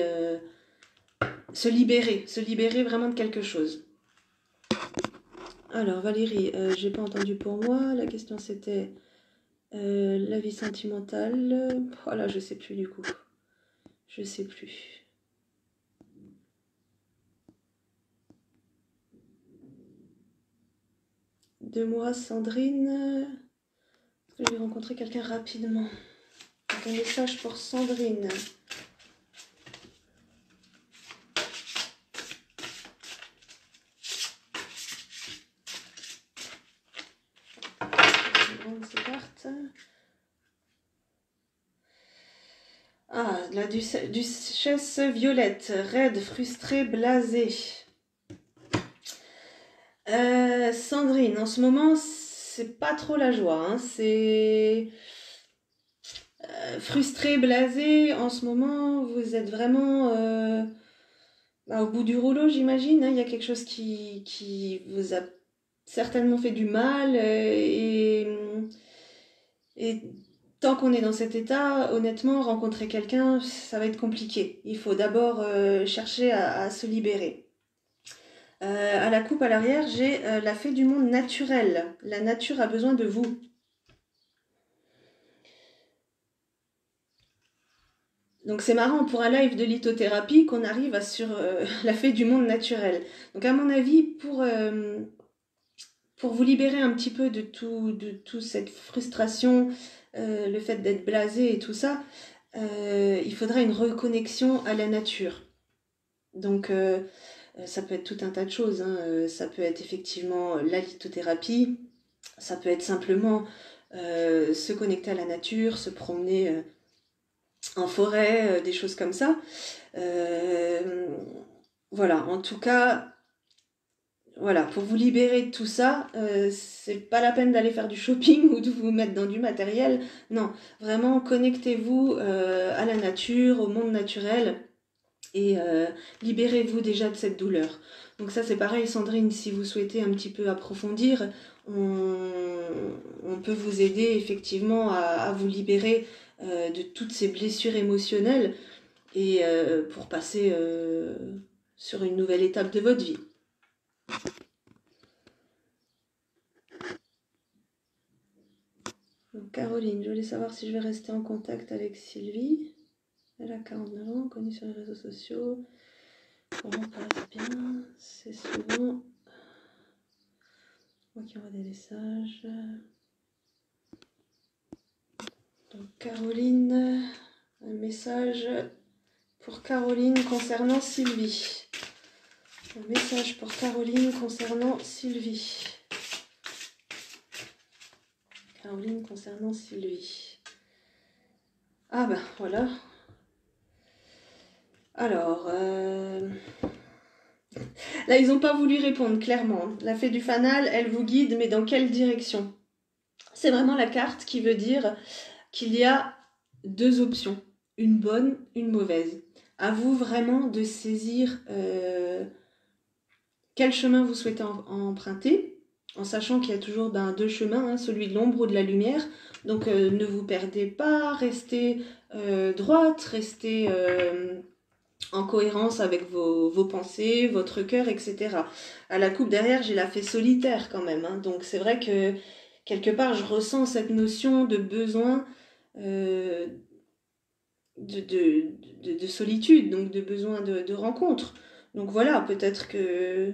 se libérer vraiment de quelque chose. Alors Valérie, j'ai pas entendu pour moi, la question c'était la vie sentimentale. Oh là, je sais plus du coup, je sais plus. De moi, Sandrine, est-ce que je vais rencontrer quelqu'un rapidement? Donc, un message pour Sandrine. Ces cartes. Ah, la duchesse Violette, raide, frustrée, blasée. Sandrine, en ce moment, c'est pas trop la joie. Hein. C'est frustrée, blasée. En ce moment, vous êtes vraiment au bout du rouleau, j'imagine. Hein. Il y a quelque chose qui vous a certainement fait du mal. Et tant qu'on est dans cet état, honnêtement, rencontrer quelqu'un, ça va être compliqué. Il faut d'abord chercher à se libérer. À la coupe à l'arrière, j'ai la fée du monde naturel. La nature a besoin de vous. Donc c'est marrant pour un live de lithothérapie qu'on arrive sur la fée du monde naturel. Donc à mon avis, pour vous libérer un petit peu de tout cette frustration, le fait d'être blasé et tout ça, il faudra une reconnexion à la nature. Donc ça peut être tout un tas de choses. Hein. Ça peut être effectivement la lithothérapie, ça peut être simplement se connecter à la nature, se promener en forêt, des choses comme ça. Voilà, en tout cas, voilà, pour vous libérer de tout ça, c'est pas la peine d'aller faire du shopping ou de vous mettre dans du matériel. Non, vraiment connectez-vous à la nature, au monde naturel et libérez-vous déjà de cette douleur. Donc ça c'est pareil Sandrine, si vous souhaitez un petit peu approfondir, on peut vous aider effectivement à vous libérer de toutes ces blessures émotionnelles et pour passer sur une nouvelle étape de votre vie. Donc Caroline, je voulais savoir si je vais rester en contact avec Sylvie. Elle a 49 ans, connue sur les réseaux sociaux. Comment passe bien, c'est souvent moi qui envoie des messages. Donc Caroline, un message pour Caroline concernant Sylvie. Un message pour Caroline concernant Sylvie. Caroline concernant Sylvie. Ah ben voilà. Alors, là ils n'ont pas voulu répondre clairement. La fée du fanal, elle vous guide, mais dans quelle direction? C'est vraiment la carte qui veut dire qu'il y a deux options, une bonne, une mauvaise. À vous vraiment de saisir quel chemin vous souhaitez emprunter, en sachant qu'il y a toujours deux chemins, hein, celui de l'ombre ou de la lumière. Donc ne vous perdez pas, restez droite, restez en cohérence avec vos pensées, votre cœur, etc. À la coupe derrière, j'ai la fée solitaire quand même. Hein, donc c'est vrai que quelque part, je ressens cette notion de besoin de solitude, donc de besoin de rencontre. Donc voilà, peut-être que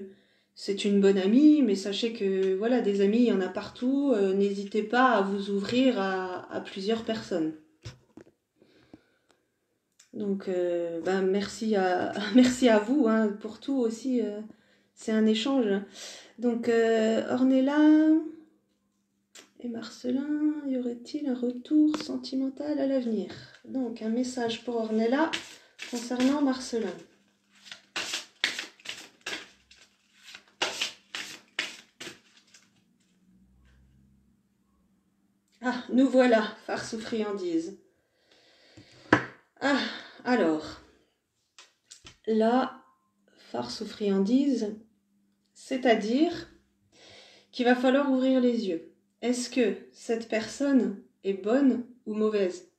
c'est une bonne amie, mais sachez que voilà, des amis, il y en a partout. N'hésitez pas à vous ouvrir à plusieurs personnes. Donc merci merci à vous hein, pour tout aussi. C'est un échange. Donc Ornella et Marcelin, y aurait-il un retour sentimental à l'avenir? Donc un message pour Ornella concernant Marcelin. Ah, nous voilà, farce ou friandise. Ah, alors, là, farce ou friandise, c'est-à-dire qu'il va falloir ouvrir les yeux. Est-ce que cette personne est bonne ou mauvaise?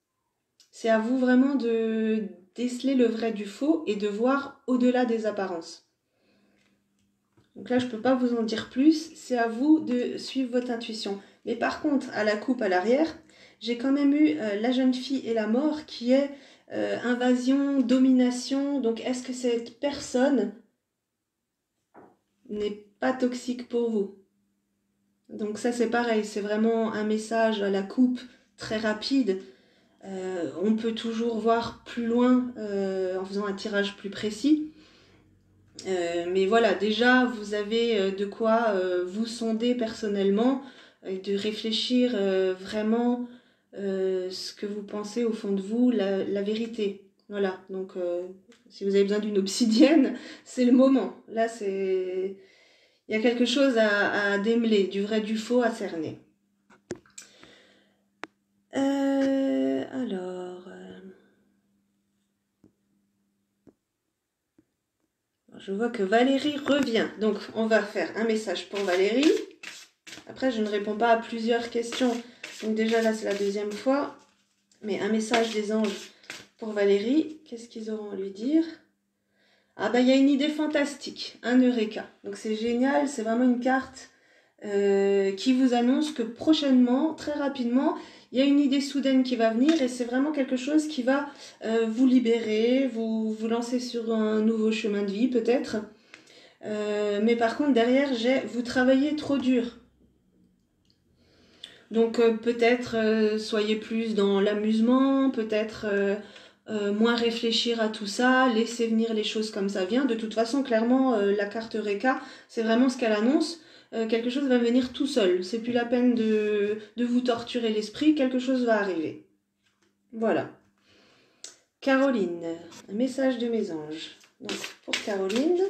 c'est à vous vraiment de déceler le vrai du faux et de voir au-delà des apparences. Donc là, je ne peux pas vous en dire plus, c'est à vous de suivre votre intuition. Mais par contre, à la coupe à l'arrière, j'ai quand même eu la jeune fille et la mort qui est invasion, domination. Donc est-ce que cette personne n'est pas toxique pour vous? Donc ça c'est pareil, c'est vraiment un message à la coupe très rapide. On peut toujours voir plus loin en faisant un tirage plus précis. Mais voilà, déjà vous avez de quoi vous sonder personnellement et de réfléchir vraiment ce que vous pensez au fond de vous, la vérité. Voilà, donc si vous avez besoin d'une obsidienne, c'est le moment. Là, il y a quelque chose à démêler, du vrai, du faux à cerner. Je vois que Valérie revient. Donc, on va faire un message pour Valérie. Après, je ne réponds pas à plusieurs questions. Donc déjà, là, c'est la deuxième fois. Mais un message des anges pour Valérie. Qu'est-ce qu'ils auront à lui dire? Ah bah, il y a une idée fantastique. Un Eureka. Donc, c'est génial. C'est vraiment une carte qui vous annonce que prochainement, très rapidement, il y a une idée soudaine qui va venir et c'est vraiment quelque chose qui va vous libérer, vous lancer sur un nouveau chemin de vie peut-être. Mais par contre, derrière, vous travaillez trop dur. Donc peut-être soyez plus dans l'amusement, peut-être moins réfléchir à tout ça, laisser venir les choses comme ça vient. De toute façon, clairement, la carte Eureka, c'est vraiment ce qu'elle annonce. Quelque chose va venir tout seul. C'est plus la peine de vous torturer l'esprit, quelque chose va arriver. Voilà. Caroline, un message de mes anges. Donc, pour Caroline...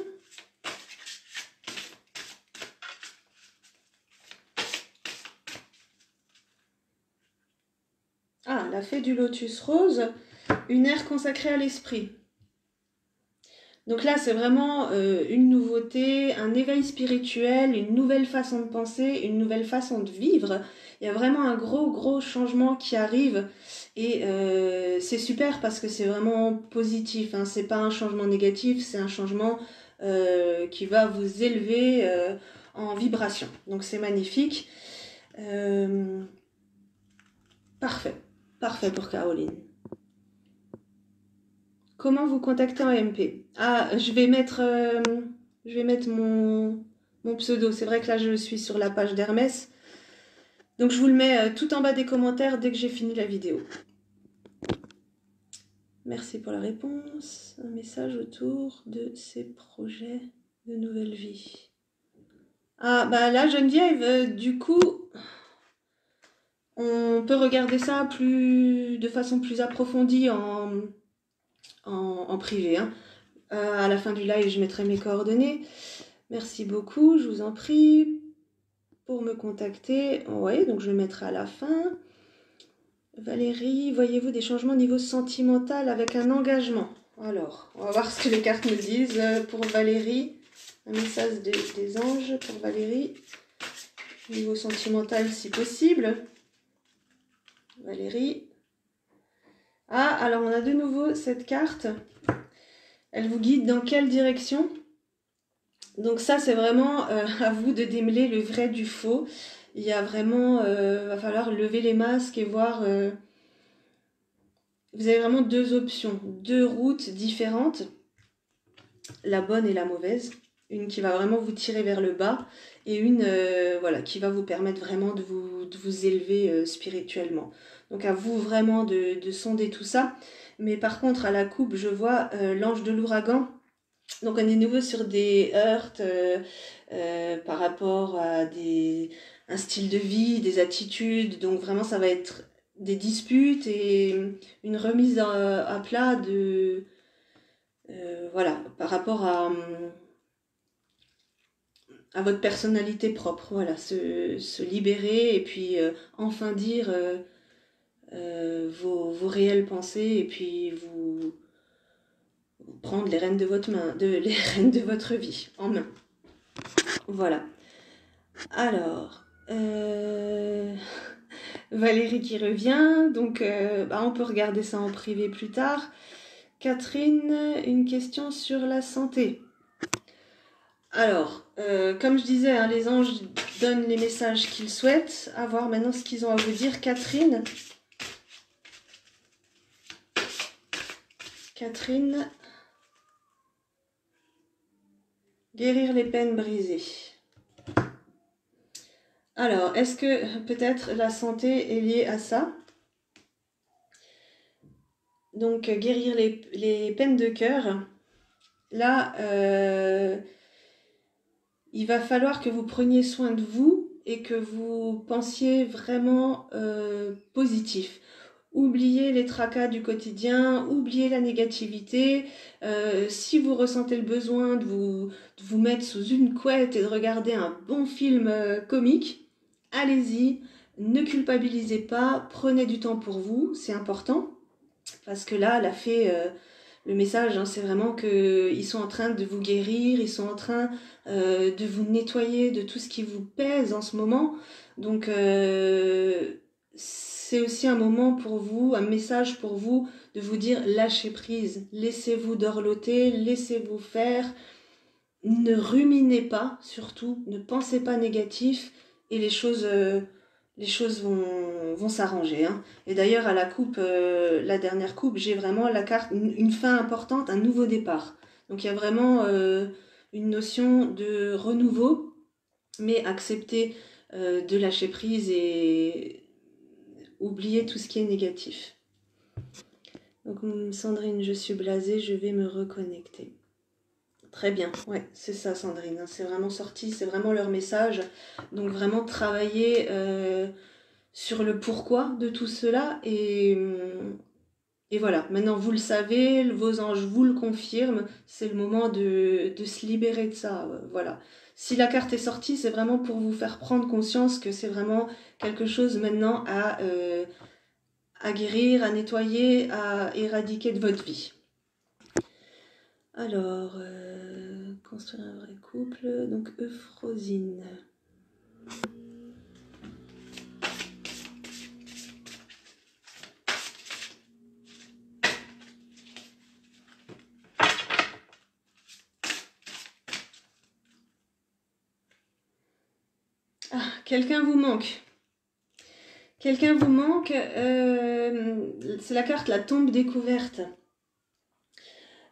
Ah, la fée du lotus rose, une ère consacrée à l'esprit. Donc là, c'est vraiment une nouveauté, un éveil spirituel, une nouvelle façon de penser, une nouvelle façon de vivre. Il y a vraiment un gros changement qui arrive et c'est super parce que c'est vraiment positif. Hein. C'est pas un changement négatif, c'est un changement qui va vous élever en vibration. Donc c'est magnifique. Parfait pour Caroline. Comment vous contacter en MP? Ah, je vais mettre mon pseudo. C'est vrai que là, je suis sur la page d'Hermès. Donc, je vous le mets tout en bas des commentaires dès que j'ai fini la vidéo. Merci pour la réponse. Un message autour de ces projets de nouvelle vie. Ah, bah là, Geneviève, du coup, on peut regarder ça de façon plus approfondie en privé. Hein. À la fin du live, je mettrai mes coordonnées. Merci beaucoup, je vous en prie. Pour me contacter, oui, donc je le mettrai à la fin. Valérie, voyez-vous des changements au niveau sentimental avec un engagement? Alors, on va voir ce que les cartes me disent pour Valérie. Un message des anges pour Valérie. Niveau sentimental si possible. Valérie. Ah, alors on a de nouveau cette carte. Elle vous guide dans quelle direction? Donc ça, c'est vraiment à vous de démêler le vrai du faux. Il y a vraiment, va falloir lever les masques et voir... vous avez vraiment deux options, deux routes différentes, la bonne et la mauvaise. Une qui va vraiment vous tirer vers le bas et une voilà, qui va vous permettre vraiment de vous élever spirituellement. Donc à vous vraiment de sonder tout ça. Mais par contre, à la coupe, je vois l'ange de l'ouragan. Donc on est nouveau sur des heurts par rapport à un style de vie, des attitudes. Donc vraiment ça va être des disputes et une remise à plat de voilà, par rapport à votre personnalité propre. Voilà, se libérer et puis enfin dire vos réelles pensées et puis vous prendre les rênes de votre main, les rênes de votre vie en main. Voilà. Alors, Valérie qui revient, donc on peut regarder ça en privé plus tard. Catherine, une question sur la santé. Alors, comme je disais, hein, les anges donnent les messages qu'ils souhaitent. À voir maintenant ce qu'ils ont à vous dire. Catherine. Catherine. Guérir les peines brisées. Alors, est-ce que peut-être la santé est liée à ça? Donc, guérir les peines de cœur. Là, il va falloir que vous preniez soin de vous et que vous pensiez vraiment positif. Oubliez les tracas du quotidien, oubliez la négativité. Si vous ressentez le besoin de vous mettre sous une couette et de regarder un bon film comique, allez-y, ne culpabilisez pas, prenez du temps pour vous, c'est important. Parce que là, le message, hein, c'est vraiment qu'ils sont en train de vous guérir, ils sont en train de vous nettoyer de tout ce qui vous pèse en ce moment. Donc, c'est aussi un moment pour vous, un message pour vous de vous dire lâchez prise, laissez-vous dorloter, laissez-vous faire, ne ruminez pas surtout, ne pensez pas négatif et les choses vont s'arranger. Hein. Et d'ailleurs à la coupe, la dernière coupe, j'ai vraiment la carte, une fin importante, un nouveau départ. Donc il y a vraiment une notion de renouveau, mais accepter de lâcher prise et oublier tout ce qui est négatif. Donc Sandrine, je suis blasée, je vais me reconnecter. Très bien, ouais, c'est ça Sandrine, hein, c'est vraiment sorti, c'est vraiment leur message. Donc vraiment travailler sur le pourquoi de tout cela et voilà, maintenant vous le savez, vos anges vous le confirment, c'est le moment de se libérer de ça, voilà. Si la carte est sortie, c'est vraiment pour vous faire prendre conscience que c'est vraiment quelque chose maintenant à guérir, à nettoyer, à éradiquer de votre vie. Alors, construire un vrai couple, donc Euphrosine. Ah, quelqu'un vous manque. Quelqu'un vous manque, c'est la carte la tombe découverte.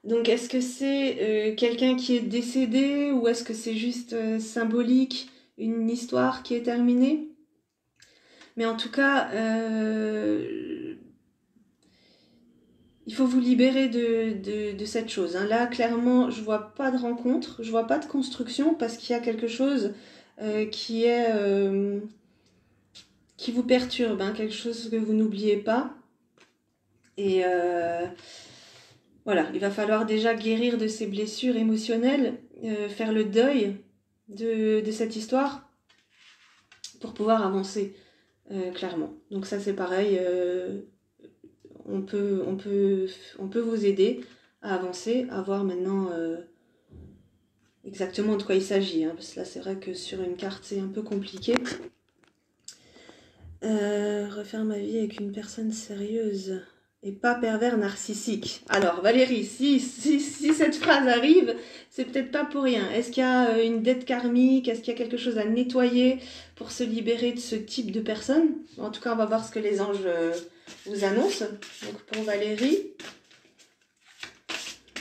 Donc est-ce que c'est quelqu'un qui est décédé ou est-ce que c'est juste symbolique, une histoire qui est terminée? Mais en tout cas, il faut vous libérer de cette chose. Hein. Là, clairement, je vois pas de rencontre, je vois pas de construction parce qu'il y a quelque chose qui vous perturbe, hein, quelque chose que vous n'oubliez pas. Et voilà, il va falloir déjà guérir de ces blessures émotionnelles, faire le deuil de cette histoire pour pouvoir avancer clairement. Donc ça c'est pareil, on peut vous aider à avancer, à voir maintenant exactement de quoi il s'agit. Hein, parce que là c'est vrai que sur une carte c'est un peu compliqué. Refaire ma vie avec une personne sérieuse et pas pervers narcissique. Alors Valérie, si cette phrase arrive, c'est peut-être pas pour rien. Est-ce qu'il y a une dette karmique? Est-ce qu'il y a quelque chose à nettoyer pour se libérer de ce type de personne? En tout cas, on va voir ce que les anges vous annoncent. Donc pour Valérie,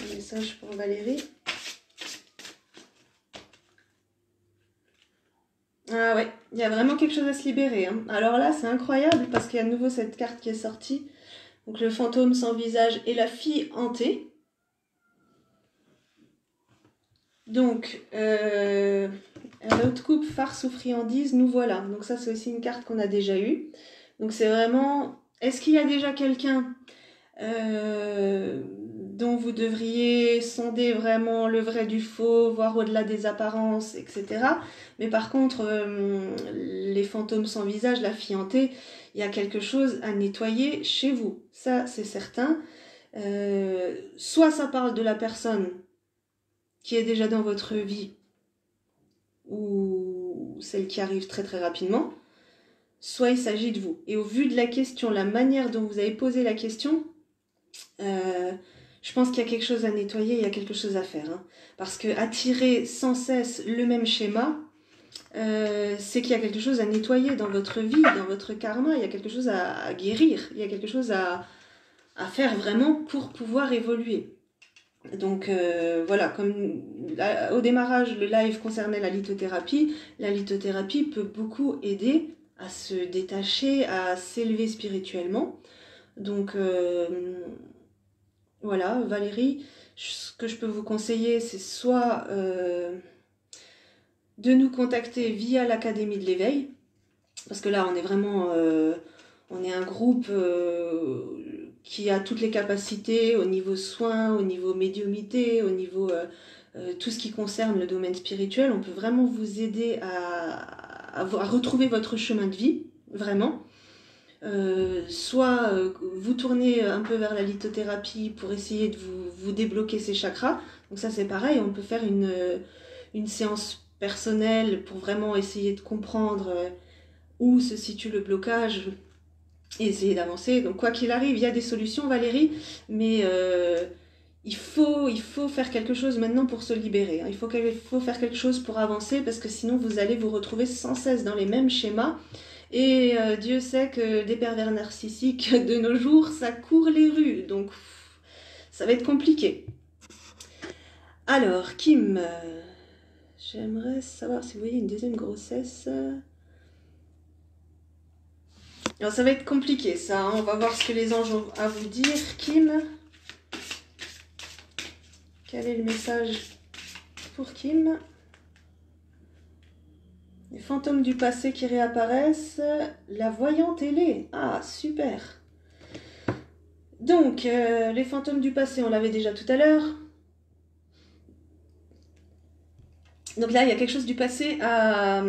un message pour Valérie. Ah ouais, il y a vraiment quelque chose à se libérer. Hein. Alors là, c'est incroyable parce qu'il y a de nouveau cette carte qui est sortie. Donc le fantôme sans visage et la fille hantée. Donc, l'autre coupe, farce ou friandise, nous voilà. Donc ça, c'est aussi une carte qu'on a déjà eue. Donc c'est vraiment... Est-ce qu'il y a déjà quelqu'un dont vous devriez sonder vraiment le vrai du faux, voir au-delà des apparences, etc. Mais par contre, les fantômes sans visage, la fille hantée, il y a quelque chose à nettoyer chez vous. Ça, c'est certain. Soit ça parle de la personne qui est déjà dans votre vie ou celle qui arrive très très rapidement, soit il s'agit de vous. Et au vu de la question, la manière dont vous avez posé la question, je pense qu'il y a quelque chose à nettoyer, il y a quelque chose à faire. Hein. Parce que attirer sans cesse le même schéma, c'est qu'il y a quelque chose à nettoyer dans votre vie, dans votre karma, il y a quelque chose à guérir, il y a quelque chose à faire vraiment pour pouvoir évoluer. Donc voilà, comme au démarrage, le live concernait la lithothérapie peut beaucoup aider à se détacher, à s'élever spirituellement. Donc voilà, Valérie, ce que je peux vous conseiller, c'est soit de nous contacter via l'Académie de l'éveil, parce que là on est vraiment, on est un groupe qui a toutes les capacités au niveau soins, au niveau médiumité, au niveau tout ce qui concerne le domaine spirituel. On peut vraiment vous aider à retrouver votre chemin de vie, vraiment. Soit vous tournez un peu vers la lithothérapie pour essayer de vous débloquer ces chakras. Donc ça c'est pareil, on peut faire une séance personnelle pour vraiment essayer de comprendre où se situe le blocage et essayer d'avancer. Donc quoi qu'il arrive, il y a des solutions Valérie, mais il faut faire quelque chose maintenant pour se libérer. Hein. Il faut faire quelque chose pour avancer parce que sinon vous allez vous retrouver sans cesse dans les mêmes schémas. Et Dieu sait que des pervers narcissiques de nos jours, ça court les rues. Donc ça va être compliqué. Alors, Kim, j'aimerais savoir si vous voyez une deuxième grossesse. Alors ça va être compliqué ça, hein. On va voir ce que les anges ont à vous dire. Kim, quel est le message pour Kim? Les fantômes du passé qui réapparaissent, la voyante ailée. Ah, super. Donc, les fantômes du passé, on l'avait déjà tout à l'heure. Donc là, il y a quelque chose du passé à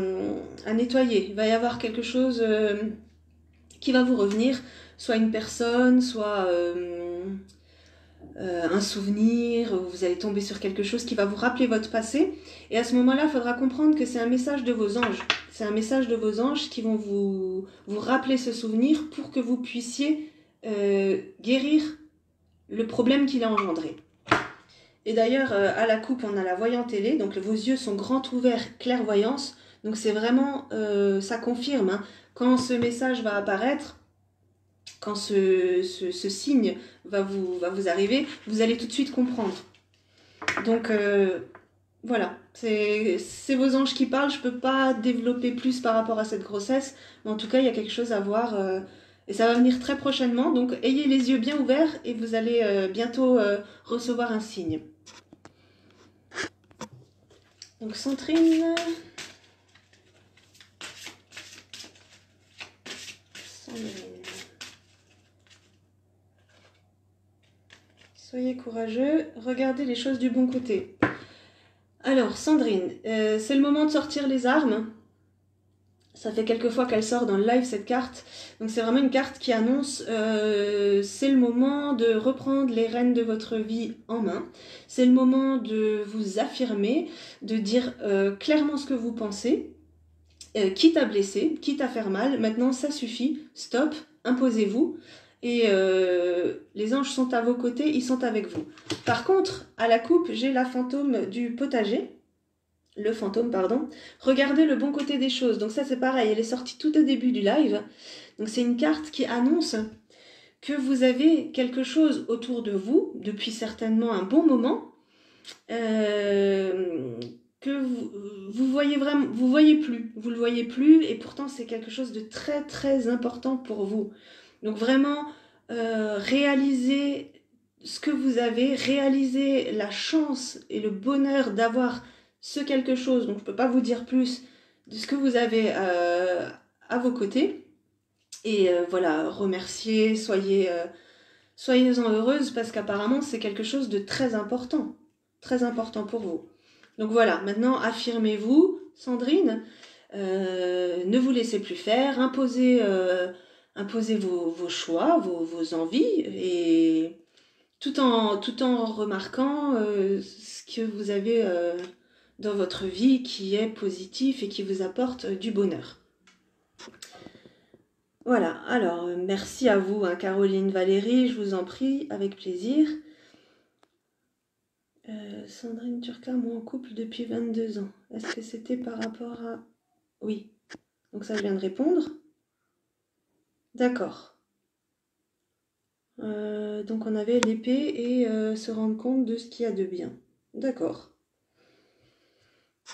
nettoyer. Il va y avoir quelque chose qui va vous revenir, soit une personne, soit un souvenir, vous allez tomber sur quelque chose qui va vous rappeler votre passé. Et à ce moment-là, il faudra comprendre que c'est un message de vos anges. C'est un message de vos anges qui vont vous rappeler ce souvenir pour que vous puissiez guérir le problème qu'il a engendré. Et d'ailleurs, à la coupe, on a la voyante ailée, donc vos yeux sont grands ouverts, clairvoyance. Donc c'est vraiment, ça confirme, hein, quand ce message va apparaître, quand ce signe va vous arriver, vous allez tout de suite comprendre. Donc voilà, c'est vos anges qui parlent, je ne peux pas développer plus par rapport à cette grossesse, mais en tout cas il y a quelque chose à voir et ça va venir très prochainement, donc ayez les yeux bien ouverts et vous allez bientôt recevoir un signe. Donc Sandrine... Soyez courageux, regardez les choses du bon côté. Alors Sandrine, c'est le moment de sortir les armes. Ça fait quelques fois qu'elle sort dans le live cette carte. Donc c'est vraiment une carte qui annonce c'est le moment de reprendre les rênes de votre vie en main. C'est le moment de vous affirmer, de dire clairement ce que vous pensez, quitte à blesser, quitte à faire mal. Maintenant ça suffit, stop, imposez-vous. Et les anges sont à vos côtés, ils sont avec vous. Par contre, à la coupe, j'ai la fantôme du potager. Le fantôme, pardon. Regardez le bon côté des choses. Donc ça, c'est pareil, elle est sortie tout au début du live. Donc c'est une carte qui annonce que vous avez quelque chose autour de vous, depuis certainement un bon moment, que vous voyez vraiment, vous le voyez plus, et pourtant c'est quelque chose de très très important pour vous. Donc vraiment, réalisez ce que vous avez, réalisez la chance et le bonheur d'avoir ce quelque chose, donc je ne peux pas vous dire plus de ce que vous avez à vos côtés. Et voilà, remerciez, soyez-en heureuse parce qu'apparemment c'est quelque chose de très important pour vous. Donc voilà, maintenant affirmez-vous, Sandrine, ne vous laissez plus faire, imposez vos choix, vos envies, et tout en remarquant ce que vous avez dans votre vie qui est positif et qui vous apporte du bonheur. Voilà, alors merci à vous, hein, Caroline, Valérie, je vous en prie, avec plaisir. Sandrine Turca, moi en couple depuis 22 ans. Est-ce que c'était par rapport à... Oui, donc ça je viens de répondre. D'accord. Donc on avait l'épée et se rendre compte de ce qu'il y a de bien. D'accord.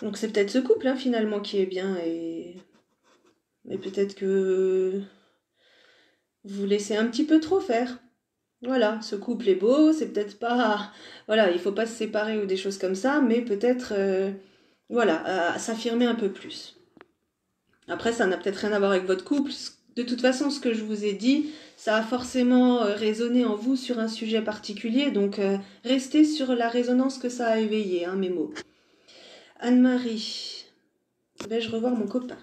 Donc c'est peut-être ce couple hein, finalement qui est bien et... Mais peut-être que vous laissez un petit peu trop faire. Voilà, ce couple est beau, c'est peut-être pas... Voilà, il faut pas se séparer ou des choses comme ça, mais peut-être, voilà, s'affirmer un peu plus. Après, ça n'a peut-être rien à voir avec votre couple. De toute façon, ce que je vous ai dit, ça a forcément résonné en vous sur un sujet particulier, donc restez sur la résonance que ça a éveillé, hein, mes mots. Anne-Marie, vais-je revoir mon copain?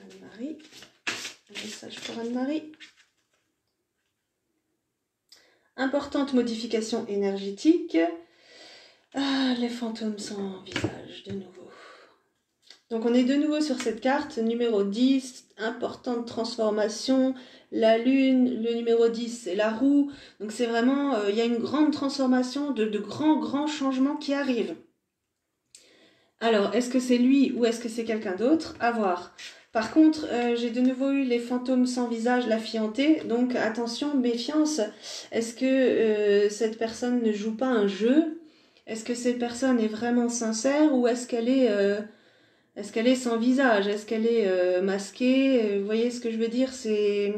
Anne-Marie, un message pour Anne-Marie. Importante modification énergétique. Ah, les fantômes sans visage, de nouveau. Donc on est de nouveau sur cette carte, numéro 10, importante transformation, la lune, le numéro 10 c'est la roue, donc c'est vraiment, il y a une grande transformation, de grands changements qui arrivent. Alors, est-ce que c'est lui ou est-ce que c'est quelqu'un d'autre? À voir. Par contre, j'ai de nouveau eu les fantômes sans visage, la fiancée, donc attention, méfiance. Est-ce que cette personne ne joue pas un jeu? Est-ce que cette personne est vraiment sincère ou est-ce qu'elle est sans visage? Est-ce qu'elle est masquée? Vous voyez ce que je veux dire? C'est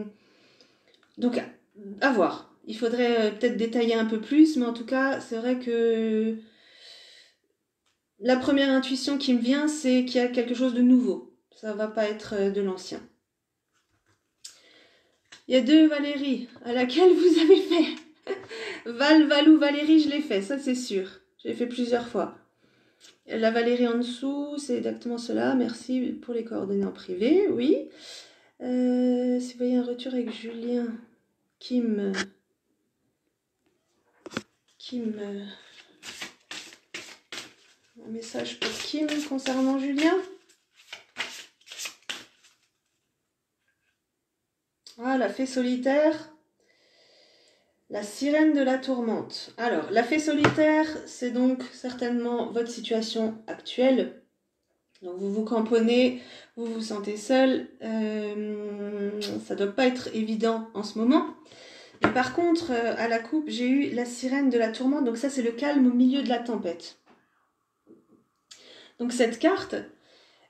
donc à voir. Il faudrait peut-être détailler un peu plus, mais en tout cas, c'est vrai que la première intuition qui me vient, c'est qu'il y a quelque chose de nouveau. Ça va pas être de l'ancien. Il y a deux Valérie à laquelle vous avez fait. Valou, Valérie, je l'ai fait, ça c'est sûr. Je l'ai fait plusieurs fois. La Valérie en dessous, c'est exactement cela. Merci pour les coordonnées en privé, oui. Si vous voyez un retour avec Julien, Kim, un message pour Kim concernant Julien. Ah, la fée solitaire. La sirène de la tourmente. Alors, la fée solitaire, c'est donc certainement votre situation actuelle. Donc, vous vous cramponnez, vous vous sentez seul. Ça ne doit pas être évident en ce moment. Mais par contre, à la coupe, j'ai eu la sirène de la tourmente. Donc ça, c'est le calme au milieu de la tempête. Donc cette carte,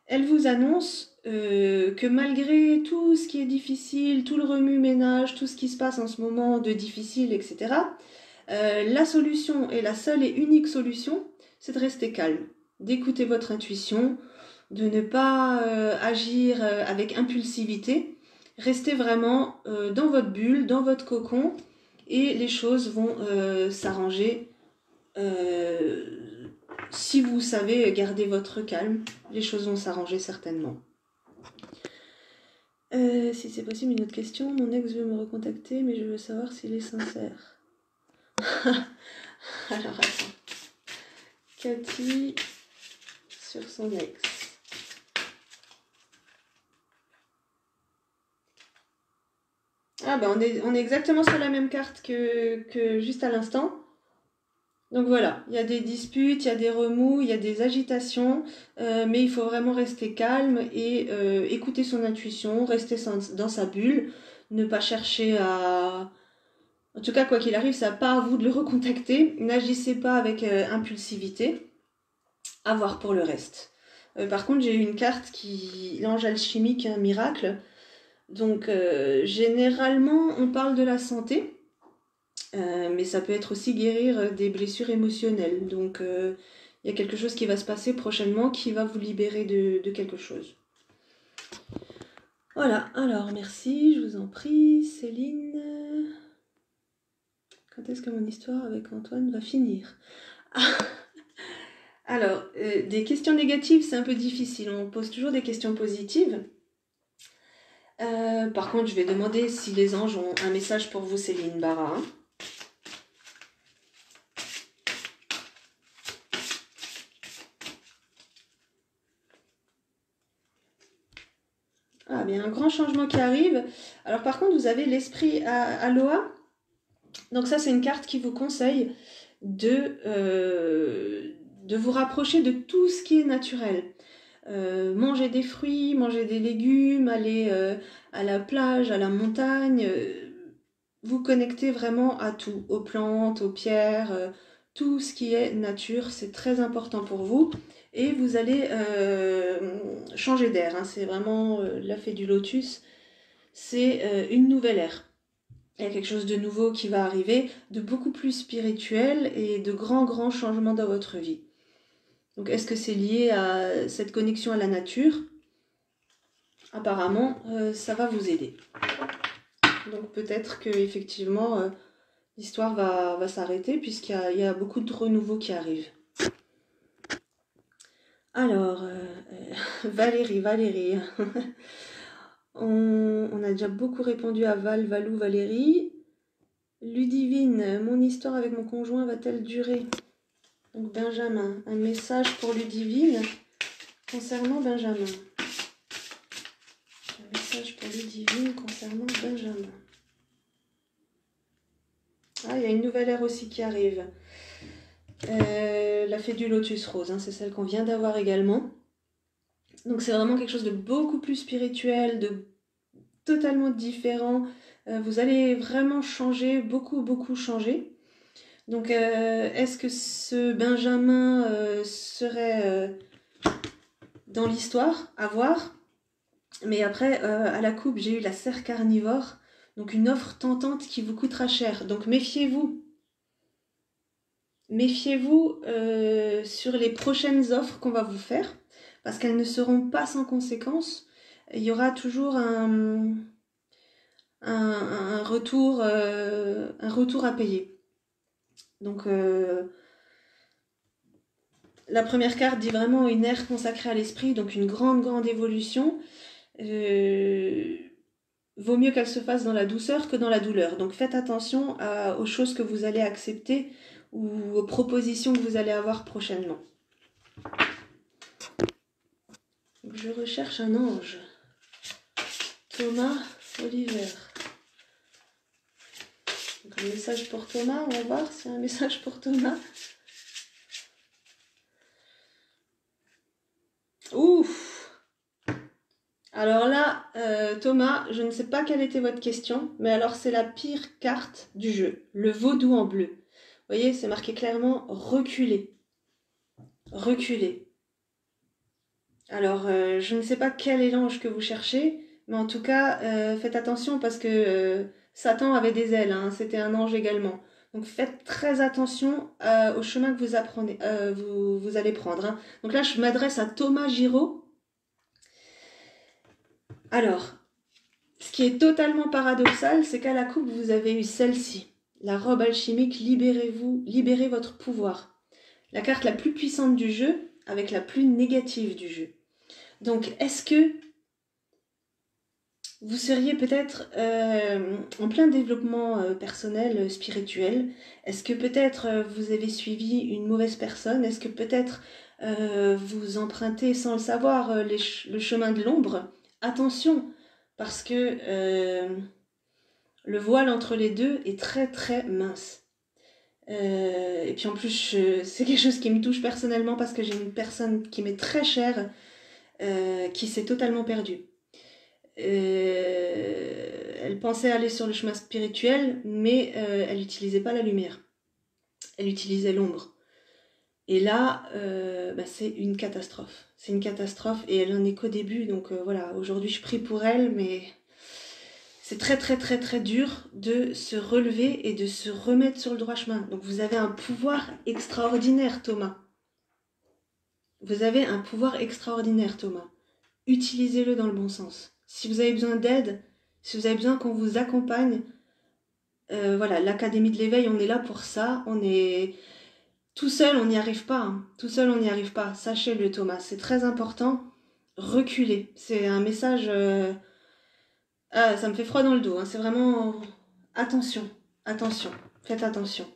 elle vous annonce que malgré tout ce qui est difficile, tout le remue-ménage, tout ce qui se passe en ce moment de difficile, etc., la solution et la seule et unique solution, c'est de rester calme, d'écouter votre intuition, de ne pas agir avec impulsivité. Restez vraiment dans votre bulle, dans votre cocon, et les choses vont s'arranger. Si vous savez garder votre calme, les choses vont s'arranger certainement. Si c'est possible, une autre question. Mon ex veut me recontacter, mais je veux savoir s'il est sincère. Alors attends. Cathy sur son ex. Ah bah on est exactement sur la même carte que juste à l'instant. Donc voilà, il y a des disputes, il y a des remous, il y a des agitations, mais il faut vraiment rester calme et écouter son intuition, rester dans sa bulle, ne pas chercher à... En tout cas, quoi qu'il arrive, ça n'a pas à vous de le recontacter. N'agissez pas avec impulsivité. À voir pour le reste. Par contre, j'ai eu une carte qui... L'ange alchimique, un miracle. Donc, généralement, on parle de la santé. Mais ça peut être aussi guérir des blessures émotionnelles. Donc, il y a quelque chose qui va se passer prochainement qui va vous libérer de quelque chose. Voilà, alors merci, je vous en prie. Céline, quand est-ce que mon histoire avec Antoine va finir? Alors, des questions négatives, c'est un peu difficile. On pose toujours des questions positives. Par contre, je vais demander si les anges ont un message pour vous, Céline Barra. Ah, bien, un grand changement qui arrive. Alors par contre, vous avez l'esprit Aloha. Donc ça, c'est une carte qui vous conseille de vous rapprocher de tout ce qui est naturel. Manger des fruits, manger des légumes, aller à la plage, à la montagne, vous connecter vraiment à tout, aux plantes, aux pierres, tout ce qui est nature, c'est très important pour vous. Et vous allez changer d'air, hein, c'est vraiment la fée du lotus, c'est une nouvelle ère. Il y a quelque chose de nouveau qui va arriver, de beaucoup plus spirituel et de grands changements dans votre vie. Donc est-ce que c'est lié à cette connexion à la nature? Apparemment, ça va vous aider. Donc peut-être que effectivement l'histoire va s'arrêter puisqu'il y a beaucoup de renouveau qui arrive. Alors, Valérie. On a déjà beaucoup répondu à Valou, Valérie. Ludivine, mon histoire avec mon conjoint va-t-elle durer? Donc Benjamin, un message pour Ludivine concernant Benjamin. Un message pour Ludivine concernant Benjamin. Ah, il y a une nouvelle ère aussi qui arrive. La fée du lotus rose, hein, c'est celle qu'on vient d'avoir également. Donc c'est vraiment quelque chose de beaucoup plus spirituel, de totalement différent. Vous allez vraiment changer, beaucoup changer. Donc est-ce que ce Benjamin serait dans l'histoire? À voir. Mais après, à la coupe, j'ai eu la serre carnivore. Donc une offre tentante qui vous coûtera cher. Donc méfiez-vous. Méfiez-vous sur les prochaines offres qu'on va vous faire. Parce qu'elles ne seront pas sans conséquences. Il y aura toujours un retour à payer. Donc la première carte dit vraiment une ère consacrée à l'esprit, donc une grande évolution. Vaut mieux qu'elle se fasse dans la douceur que dans la douleur. Donc faites attention aux choses que vous allez accepter ou aux propositions que vous allez avoir prochainement. Donc, je recherche un ange. Thomas Oliver. Donc, un message pour Thomas, on va voir s'il y a un message pour Thomas. Ouf! Alors là, Thomas, je ne sais pas quelle était votre question, mais alors c'est la pire carte du jeu, le vaudou en bleu. Vous voyez, c'est marqué clairement reculer. Reculer. Alors, je ne sais pas quel est l'ange que vous cherchez, mais en tout cas, faites attention parce que Satan avait des ailes, hein, c'était un ange également. Donc faites très attention au chemin que vous apprenez, vous allez prendre. Hein. Donc là, je m'adresse à Thomas Giraud. Alors, ce qui est totalement paradoxal, c'est qu'à la coupe, vous avez eu celle-ci. La robe alchimique, libérez-vous, libérez votre pouvoir. La carte la plus puissante du jeu, avec la plus négative du jeu. Donc, est-ce que vous seriez peut-être en plein développement personnel, spirituel? Est-ce que peut-être vous avez suivi une mauvaise personne? Est-ce que peut-être vous empruntez sans le savoir le chemin de l'ombre? Attention, parce que le voile entre les deux est très mince. Et puis en plus, c'est quelque chose qui me touche personnellement parce que j'ai une personne qui m'est très chère qui s'est totalement perdue. Elle pensait aller sur le chemin spirituel, mais elle n'utilisait pas la lumière. Elle utilisait l'ombre. Et là, c'est une catastrophe. C'est une catastrophe et elle en est qu'au début. Donc voilà, aujourd'hui je prie pour elle, mais c'est très dur de se relever et de se remettre sur le droit chemin. Donc vous avez un pouvoir extraordinaire, Thomas. Vous avez un pouvoir extraordinaire, Thomas. Utilisez-le dans le bon sens. Si vous avez besoin d'aide, si vous avez besoin qu'on vous accompagne, voilà, l'Académie de l'éveil, on est là pour ça. On est tout seul, on n'y arrive pas. Hein. Tout seul, on n'y arrive pas. Sachez-le, Thomas. C'est très important. Reculez. C'est un message. Ah, ça me fait froid dans le dos. Hein. C'est vraiment attention. Faites attention.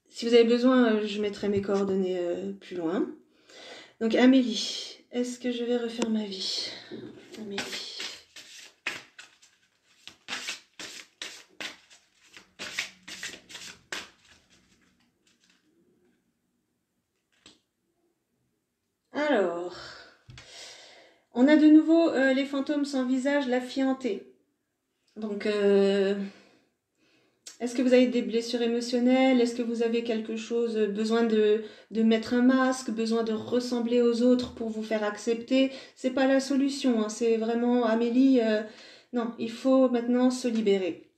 Si vous avez besoin, je mettrai mes coordonnées plus loin. Donc Amélie, est-ce que je vais refaire ma vie? Amélie. Alors, on a de nouveau les fantômes sans visage, la fientée. Donc, est-ce que vous avez des blessures émotionnelles? Est-ce que vous avez quelque chose, besoin de mettre un masque, besoin de ressembler aux autres pour vous faire accepter? C'est pas la solution, hein. C'est vraiment, Amélie, non, il faut maintenant se libérer.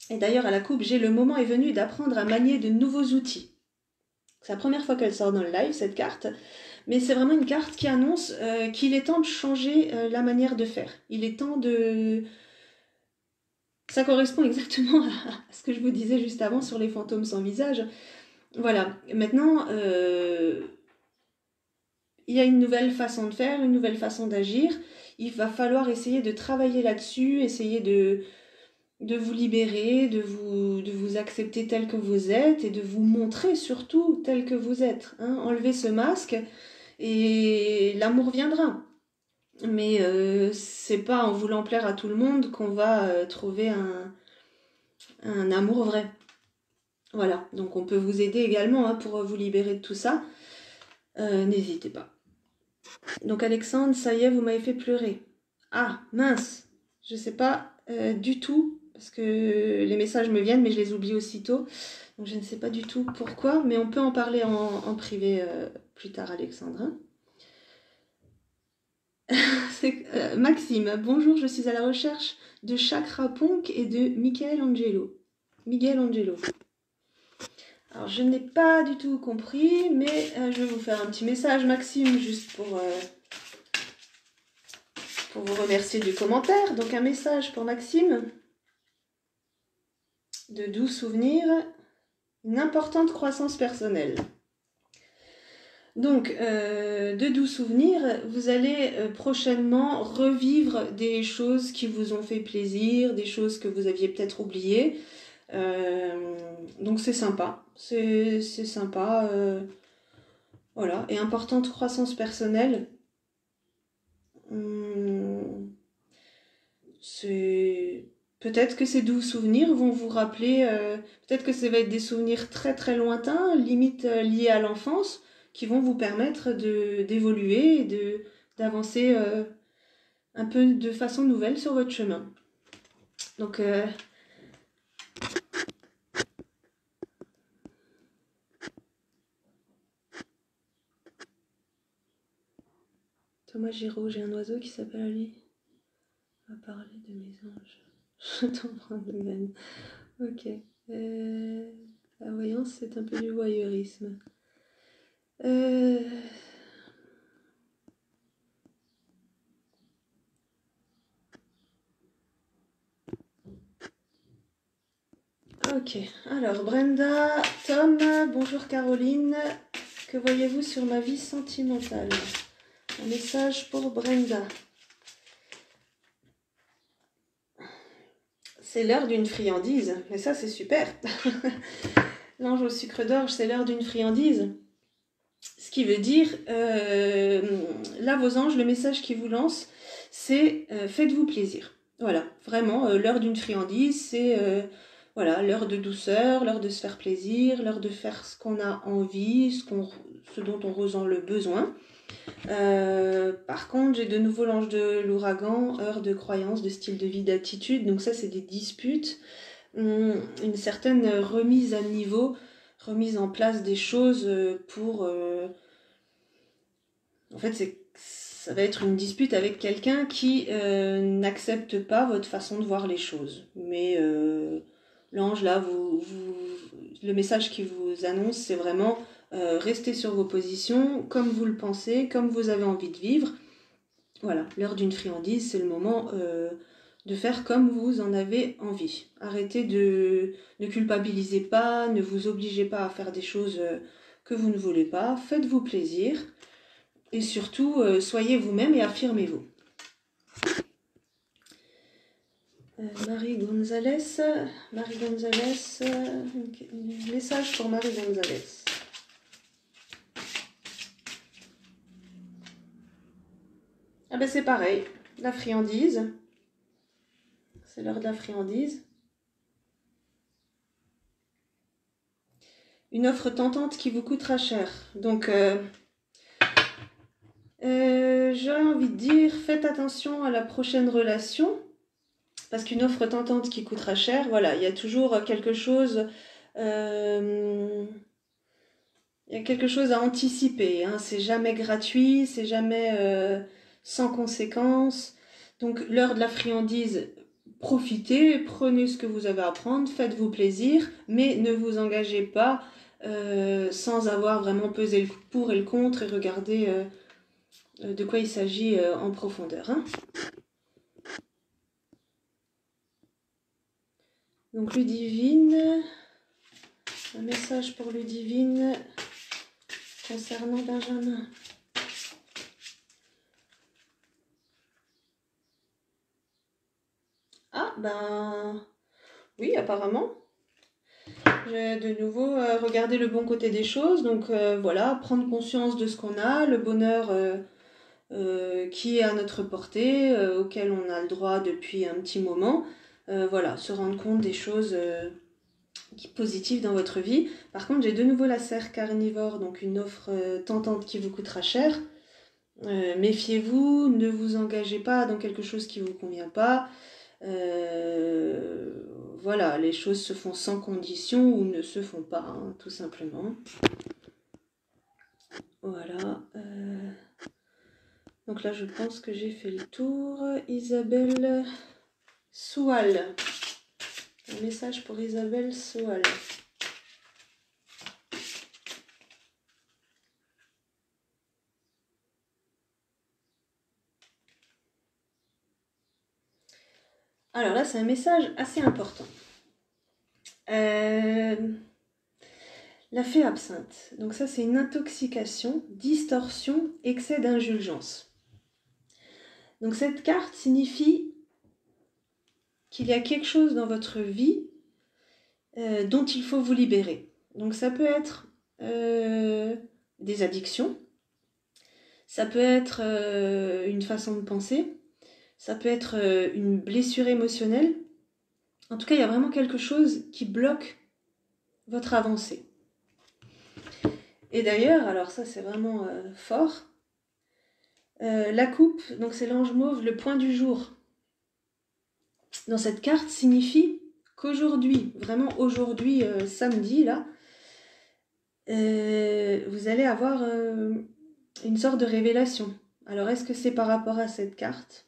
Et d'ailleurs, à la coupe, le moment est venu d'apprendre à manier de nouveaux outils. C'est la première fois qu'elle sort dans le live, cette carte. Mais c'est vraiment une carte qui annonce qu'il est temps de changer la manière de faire. Il est temps de... Ça correspond exactement à ce que je vous disais juste avant sur les fantômes sans visage. Voilà, maintenant, il y a une nouvelle façon de faire, une nouvelle façon d'agir. Il va falloir essayer de travailler là-dessus, essayer de vous libérer, de vous accepter tel que vous êtes et de vous montrer surtout tel que vous êtes. Hein. Enlevez ce masque et l'amour viendra. Mais c'est pas en voulant plaire à tout le monde qu'on va trouver un amour vrai. Voilà, donc on peut vous aider également hein, pour vous libérer de tout ça. N'hésitez pas. Donc Alexandre, ça y est, vous m'avez fait pleurer. Ah, mince, je sais pas du tout, parce que les messages me viennent, mais je les oublie aussitôt. Donc je ne sais pas du tout pourquoi, mais on peut en parler en privé plus tard, Alexandre. Hein. Maxime, bonjour, je suis à la recherche de Chakra Ponk et de Miguel Angelo. Alors, je n'ai pas du tout compris, mais je vais vous faire un petit message, Maxime, juste pour vous remercier du commentaire. Donc, un message pour Maxime. De doux souvenirs, une importante croissance personnelle. Donc, de doux souvenirs, vous allez prochainement revivre des choses qui vous ont fait plaisir, des choses que vous aviez peut-être oubliées. Donc c'est sympa, c'est sympa. Voilà, et importante croissance personnelle. Peut-être que ces doux souvenirs vont vous rappeler, peut-être que ça va être des souvenirs très très lointains, limite liés à l'enfance, qui vont vous permettre d'évoluer et d'avancer un peu de façon nouvelle sur votre chemin. Donc, Thomas Giraud, j'ai un oiseau qui s'appelle Ali. On va parler de mes anges. Je t'en prends de même. Ok. La voyance, c'est un peu du voyeurisme. Ok. Alors, Brenda, Tom, bonjour Caroline. Que voyez-vous sur ma vie sentimentale? Un message pour Brenda. C'est l'heure d'une friandise. Mais ça, c'est super. L'ange au sucre d'orge, c'est l'heure d'une friandise. Ce qui veut dire, là, vos anges, le message qu'ils vous lancent, c'est faites-vous plaisir. Voilà, vraiment, l'heure d'une friandise, c'est voilà, l'heure de douceur, l'heure de se faire plaisir, l'heure de faire ce qu'on a envie, ce dont on ressent le besoin. Par contre, j'ai de nouveau l'ange de l'ouragan, heure de croyance, de style de vie, d'attitude. Donc ça, c'est des disputes, une certaine remise à niveau, remise en place des choses pour... En fait, ça va être une dispute avec quelqu'un qui n'accepte pas votre façon de voir les choses. Mais l'ange, là, le message qu'il vous annonce, c'est vraiment rester sur vos positions, comme vous le pensez, comme vous avez envie de vivre. Voilà, l'heure d'une friandise, c'est le moment de faire comme vous en avez envie. Arrêtez ne culpabilisez pas, ne vous obligez pas à faire des choses que vous ne voulez pas. Faites-vous plaisir. Et surtout, soyez vous-même et affirmez-vous. Marie Gonzalez, okay. Message pour Marie Gonzalez. Ah ben c'est pareil, la friandise. C'est l'heure de la friandise. Une offre tentante qui vous coûtera cher. Donc, j'aurais envie de dire, faites attention à la prochaine relation. Parce qu'une offre tentante qui coûtera cher, voilà, il y a toujours quelque chose... il y a quelque chose à anticiper, hein. C'est jamais gratuit, c'est jamais sans conséquence. Donc l'heure de la friandise, profitez, prenez ce que vous avez à prendre, faites-vous plaisir, mais ne vous engagez pas sans avoir vraiment pesé le pour et le contre et regardez de quoi il s'agit en profondeur, hein. Donc Ludivine, un message pour Ludivine concernant Benjamin. Ah, ben oui, apparemment. J'ai de nouveau regardé le bon côté des choses. Donc voilà, prendre conscience de ce qu'on a, le bonheur qui est à notre portée, auquel on a le droit depuis un petit moment. Voilà, se rendre compte des choses positives dans votre vie. Par contre, j'ai de nouveau la serre carnivore, donc une offre tentante qui vous coûtera cher. Méfiez-vous, ne vous engagez pas dans quelque chose qui ne vous convient pas. Voilà, les choses se font sans condition ou ne se font pas, hein, tout simplement. Voilà. Donc là, je pense que j'ai fait le tour. Isabelle Soual. Un message pour Isabelle Soual. Alors là, c'est un message assez important. La fée absinthe. Donc ça, c'est une intoxication, distorsion, excès d'indulgence. Donc cette carte signifie qu'il y a quelque chose dans votre vie dont il faut vous libérer. Donc ça peut être des addictions, ça peut être une façon de penser, ça peut être une blessure émotionnelle. En tout cas, il y a vraiment quelque chose qui bloque votre avancée. Et d'ailleurs, alors ça c'est vraiment fort, la coupe, donc c'est l'ange mauve, le point du jour. Dans cette carte signifie qu'aujourd'hui, vraiment aujourd'hui, samedi, là, vous allez avoir une sorte de révélation. Alors, est-ce que c'est par rapport à cette carte,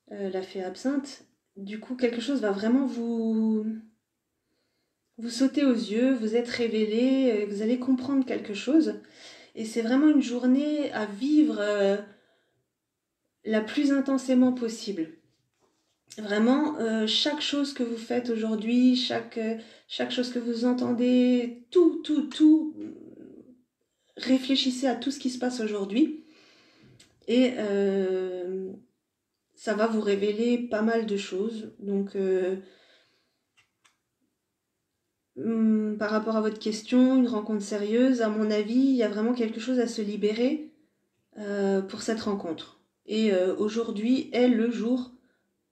la fée absinthe? Du coup, quelque chose va vraiment vous sauter aux yeux, vous êtes révélé, vous allez comprendre quelque chose. Et c'est vraiment une journée à vivre la plus intensément possible. Vraiment, chaque chose que vous faites aujourd'hui, chaque chose que vous entendez, tout, réfléchissez à tout ce qui se passe aujourd'hui et ça va vous révéler pas mal de choses. Donc, par rapport à votre question, une rencontre sérieuse, à mon avis, il y a vraiment quelque chose à se libérer pour cette rencontre. Et aujourd'hui est le jour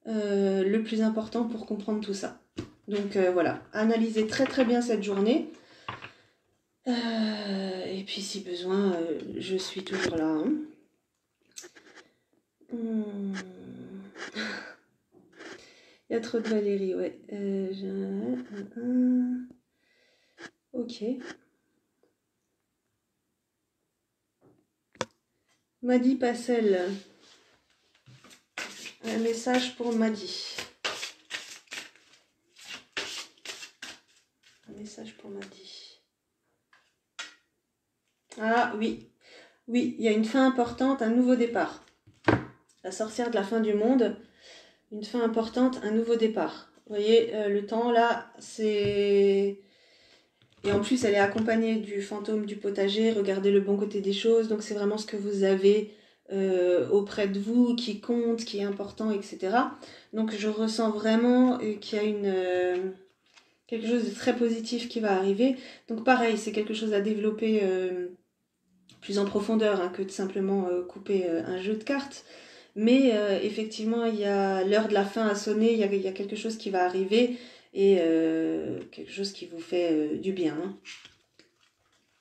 le plus important pour comprendre tout ça. Donc voilà, analysez très très bien cette journée. Et puis si besoin, je suis toujours là. Hein. Il y a trop de Valérie, ouais. Ok. Madi Passel. Un message pour Madi. Un message pour Madi. Ah oui. Oui, il y a une fin importante, un nouveau départ. La sorcière de la fin du monde. Une fin importante, un nouveau départ. Vous voyez, le temps là, c'est... Et en plus, elle est accompagnée du fantôme du potager. Regardez le bon côté des choses. Donc, c'est vraiment ce que vous avez auprès de vous qui compte, qui est important, etc. Donc, je ressens vraiment qu'il y a quelque chose de très positif qui va arriver. Donc, pareil, c'est quelque chose à développer plus en profondeur hein, que de simplement couper un jeu de cartes. Mais effectivement, il y a l'heure de la fin à sonner, il y a quelque chose qui va arriver et quelque chose qui vous fait du bien. Hein.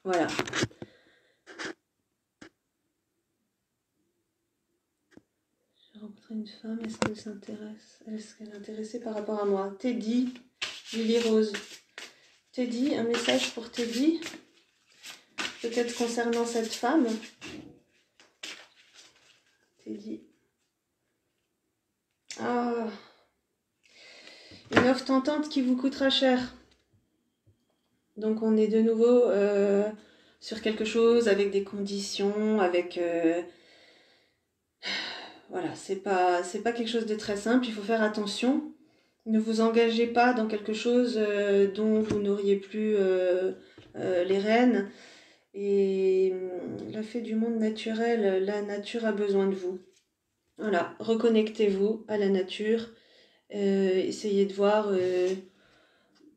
Voilà. J'ai rencontré une femme, est-ce qu'elle s'intéresse? Est-ce qu'elle est intéressée par rapport à moi? Teddy, Julie Rose. Teddy, un message pour Teddy, peut-être concernant cette femme. Teddy. Ah, une offre tentante qui vous coûtera cher. Donc on est de nouveau sur quelque chose avec des conditions, avec voilà, c'est pas quelque chose de très simple. Il faut faire attention. Ne vous engagez pas dans quelque chose dont vous n'auriez plus les rênes. Et la fée du monde naturel, la nature a besoin de vous. Voilà, reconnectez-vous à la nature. Essayez de voir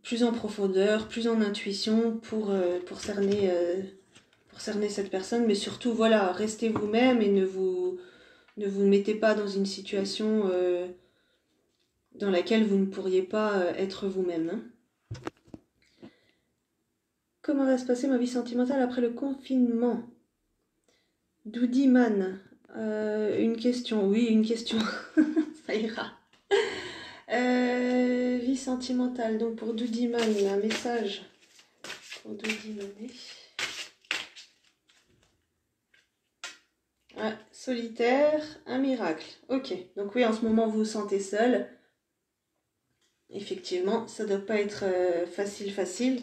plus en profondeur, plus en intuition pour cerner cette personne. Mais surtout, voilà, restez vous-même et ne vous mettez pas dans une situation dans laquelle vous ne pourriez pas être vous-même. Hein. Comment va se passer ma vie sentimentale après le confinement? Doudiman, une question, oui, une question, ça ira. Vie sentimentale, donc pour Doudiman, un message pour Doudiman. Ouais, solitaire, un miracle. Ok, donc oui, en ce moment vous vous sentez seul. Effectivement, ça ne doit pas être facile,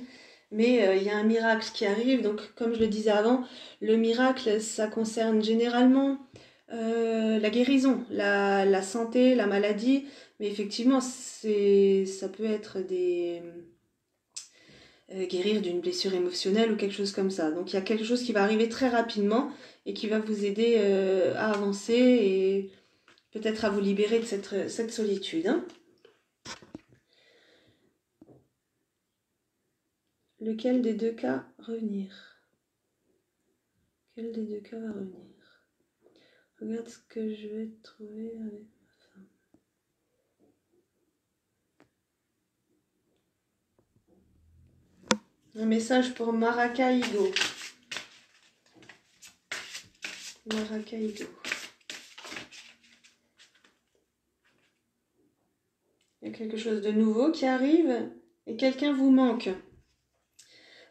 mais il y a un miracle qui arrive. Donc, comme je le disais avant, le miracle, ça concerne généralement la guérison, la santé, la maladie, mais effectivement, ça peut être guérir d'une blessure émotionnelle ou quelque chose comme ça. Donc, il y a quelque chose qui va arriver très rapidement et qui va vous aider à avancer et peut-être à vous libérer de cette solitude. Hein. Lequel des deux cas revenir? Quel des deux cas va revenir? Regarde ce que je vais trouver avec ma femme. Un message pour Maracaibo. Maracaibo. Il y a quelque chose de nouveau qui arrive et quelqu'un vous manque.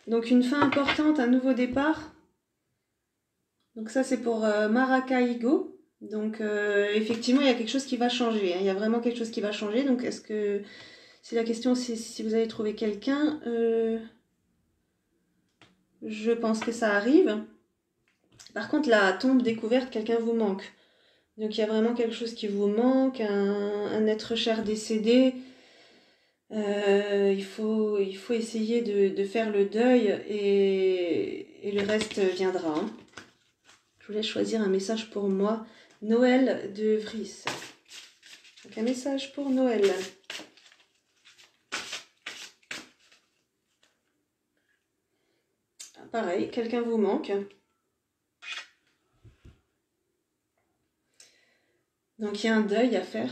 Donc une fin importante, un nouveau départ. Donc ça c'est pour Maracaibo. Donc effectivement il y a quelque chose qui va changer. Hein. Il y a vraiment quelque chose qui va changer. Donc est-ce que c'est la question si vous avez trouvé quelqu'un je pense que ça arrive. Par contre la tombe découverte, quelqu'un vous manque. Donc il y a vraiment quelque chose qui vous manque, un être cher décédé. Il faut essayer de faire le deuil et le reste viendra. Hein. Je voulais choisir un message pour moi. Noël de Vries. Donc un message pour Noël. Ah, pareil, quelqu'un vous manque. Donc il y a un deuil à faire.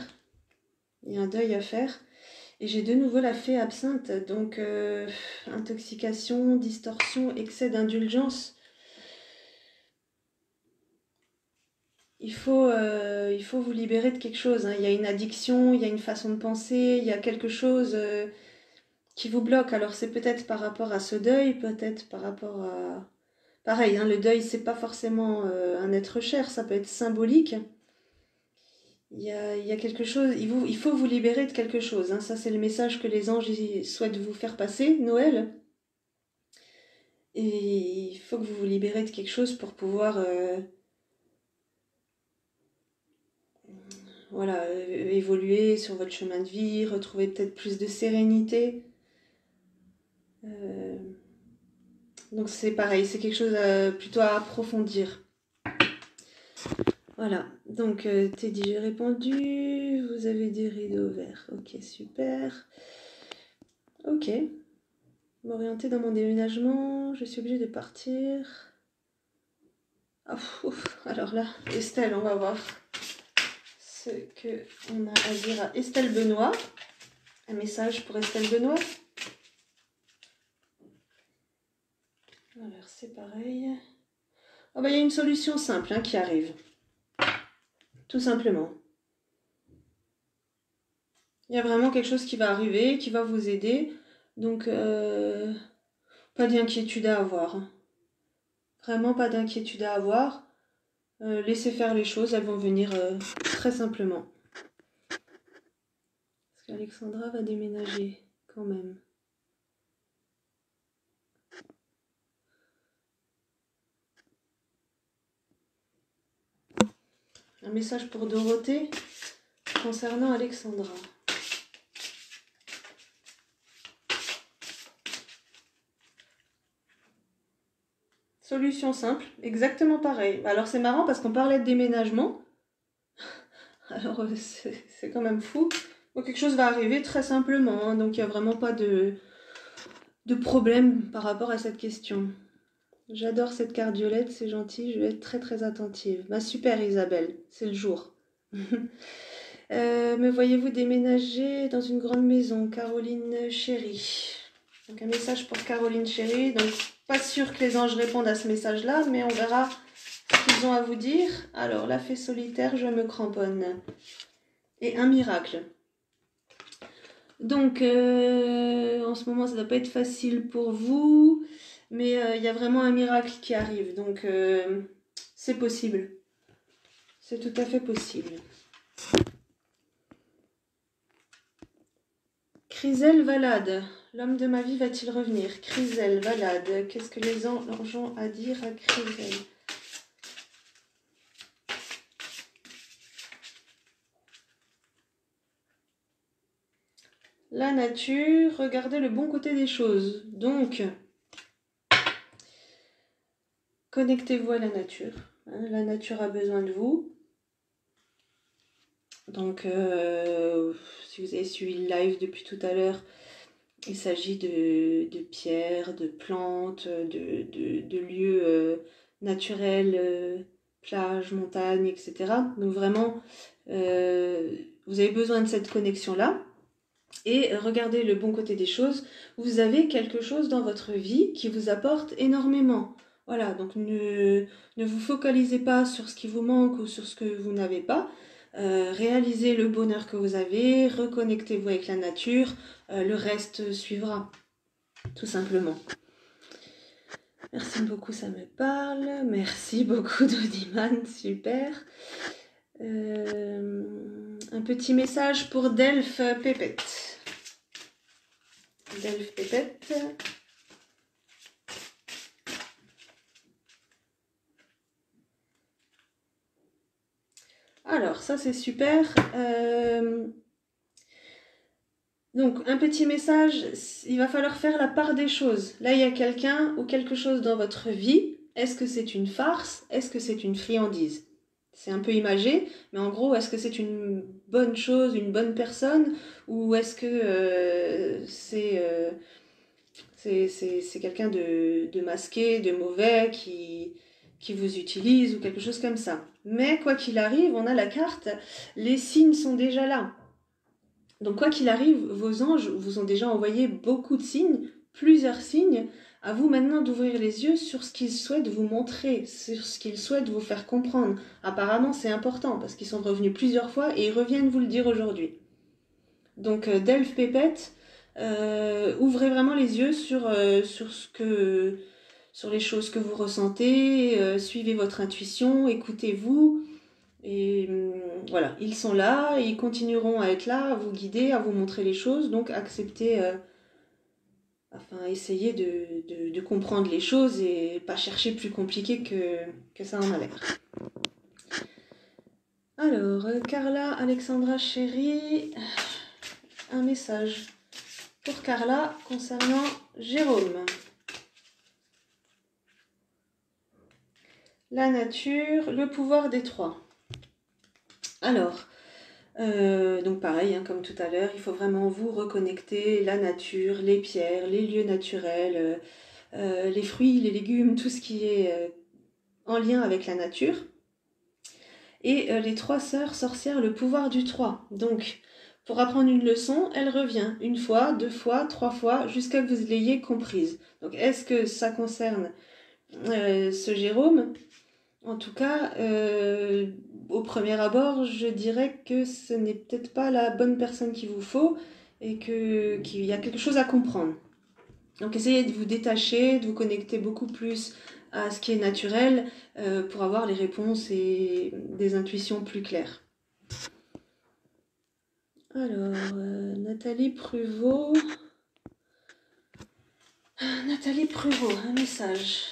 Il y a un deuil à faire. Et j'ai de nouveau la fée absinthe. Donc intoxication, distorsion, excès d'indulgence. Il faut vous libérer de quelque chose. Hein. Il y a une addiction, il y a une façon de penser, il y a quelque chose qui vous bloque. Alors c'est peut-être par rapport à ce deuil, peut-être par rapport à... Pareil, hein, le deuil, c'est pas forcément un être cher, ça peut être symbolique. Il y a quelque chose, il faut vous libérer de quelque chose. Hein. Ça, c'est le message que les anges souhaitent vous faire passer, Noël. Et il faut que vous vous libérez de quelque chose pour pouvoir... voilà, évoluer sur votre chemin de vie, retrouver peut-être plus de sérénité. Donc c'est pareil, c'est quelque chose plutôt à approfondir. Voilà, donc Teddy, j'ai répondu, vous avez des rideaux verts, ok, super. Ok, m'orienter dans mon déménagement, je suis obligée de partir. Ah, alors là, Estelle, on va voir. ce qu'on a à dire à Estelle Benoît. Un message pour Estelle Benoît. Alors c'est pareil. Oh bah, il y a une solution simple qui arrive. Tout simplement. Il y a vraiment quelque chose qui va arriver, qui va vous aider. Donc, pas d'inquiétude à avoir. Vraiment pas d'inquiétude à avoir. Laissez faire les choses, elles vont venir très simplement. Parce qu'Alexandra va déménager quand même. Un message pour Dorothée concernant Alexandra. Solution simple, exactement pareil. Alors c'est marrant parce qu'on parlait de déménagement. Alors c'est quand même fou. Bon, quelque chose va arriver très simplement, donc il n'y a vraiment pas de problème par rapport à cette question. J'adore cette carte violette, c'est gentil, je vais être très très attentive. Bah super Isabelle, c'est le jour. Me voyez-vous déménager dans une grande maison, Caroline Chérie. Donc un message pour Caroline Chérie. Donc pas sûr que les anges répondent à ce message-là, mais on verra ce qu'ils ont à vous dire. Alors la fée solitaire, je me cramponne. Et un miracle. Donc en ce moment ça ne doit pas être facile pour vous, mais il y a vraiment un miracle qui arrive. Donc c'est possible. C'est tout à fait possible. Chrysel Valade, l'homme de ma vie va-t-il revenir? Chrysel Valade, qu'est-ce que les anges ont à dire à Chrysel? La nature, regardez le bon côté des choses. Donc, connectez-vous à la nature. La nature a besoin de vous. Donc, si vous avez suivi le live depuis tout à l'heure, il s'agit de pierres, de plantes, de lieux naturels, plages, montagnes, etc. Donc vraiment, vous avez besoin de cette connexion-là. Et regardez le bon côté des choses, vous avez quelque chose dans votre vie qui vous apporte énormément. Voilà, donc ne vous focalisez pas sur ce qui vous manque ou sur ce que vous n'avez pas. Réalisez le bonheur que vous avez, reconnectez-vous avec la nature, le reste suivra, tout simplement. Merci beaucoup, ça me parle. Merci beaucoup, Dodiman, super. Un petit message pour Delphes Pépette. Delphes Pépette. Alors, ça c'est super. Donc, un petit message, il va falloir faire la part des choses. Là, il y a quelqu'un ou quelque chose dans votre vie. Est-ce que c'est une farce? Est-ce que c'est une friandise? C'est un peu imagé, mais en gros, est-ce que c'est une bonne chose, une bonne personne? Ou est-ce que c'est quelqu'un de masqué, de mauvais, qui vous utilise ou quelque chose comme ça? Mais quoi qu'il arrive, on a la carte, les signes sont déjà là. Donc quoi qu'il arrive, vos anges vous ont déjà envoyé beaucoup de signes, plusieurs signes. À vous maintenant d'ouvrir les yeux sur ce qu'ils souhaitent vous montrer, sur ce qu'ils souhaitent vous faire comprendre. Apparemment c'est important parce qu'ils sont revenus plusieurs fois et ils reviennent vous le dire aujourd'hui. Donc Delphes Pépette, ouvrez vraiment les yeux sur les choses que vous ressentez, suivez votre intuition, écoutez-vous. Et voilà, ils sont là, et ils continueront à être là, à vous guider, à vous montrer les choses. Donc acceptez, essayez de comprendre les choses et pas chercher plus compliqué que ça en a l'air. Alors, Carla, Alexandra, chérie, un message pour Carla concernant Jérôme. La nature, le pouvoir des trois. Alors, donc pareil, comme tout à l'heure, il faut vraiment vous reconnecter la nature, les pierres, les lieux naturels, les fruits, les légumes, tout ce qui est en lien avec la nature. et les 3 sœurs sorcières, le pouvoir du 3. Donc, pour apprendre une leçon, elle revient une fois, 2 fois, 3 fois, jusqu'à que vous l'ayez comprise. Donc, est-ce que ça concerne ce Jérôme? En tout cas, au premier abord, je dirais que ce n'est peut-être pas la bonne personne qu'il vous faut et qu'il y a quelque chose à comprendre. Donc essayez de vous détacher, de vous connecter beaucoup plus à ce qui est naturel pour avoir les réponses et des intuitions plus claires. Alors, Nathalie Pruvot. Nathalie Pruvot, un message.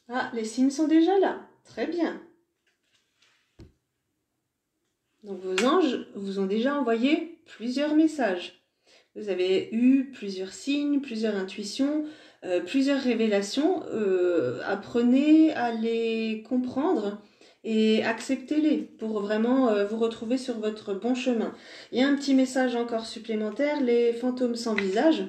Ah, les signes sont déjà là. Très bien. Donc vos anges vous ont déjà envoyé plusieurs messages. Vous avez eu plusieurs signes, plusieurs intuitions, plusieurs révélations. Apprenez à les comprendre et acceptez-les pour vraiment vous retrouver sur votre bon chemin. Il y a un petit message encore supplémentaire, les fantômes sans visage.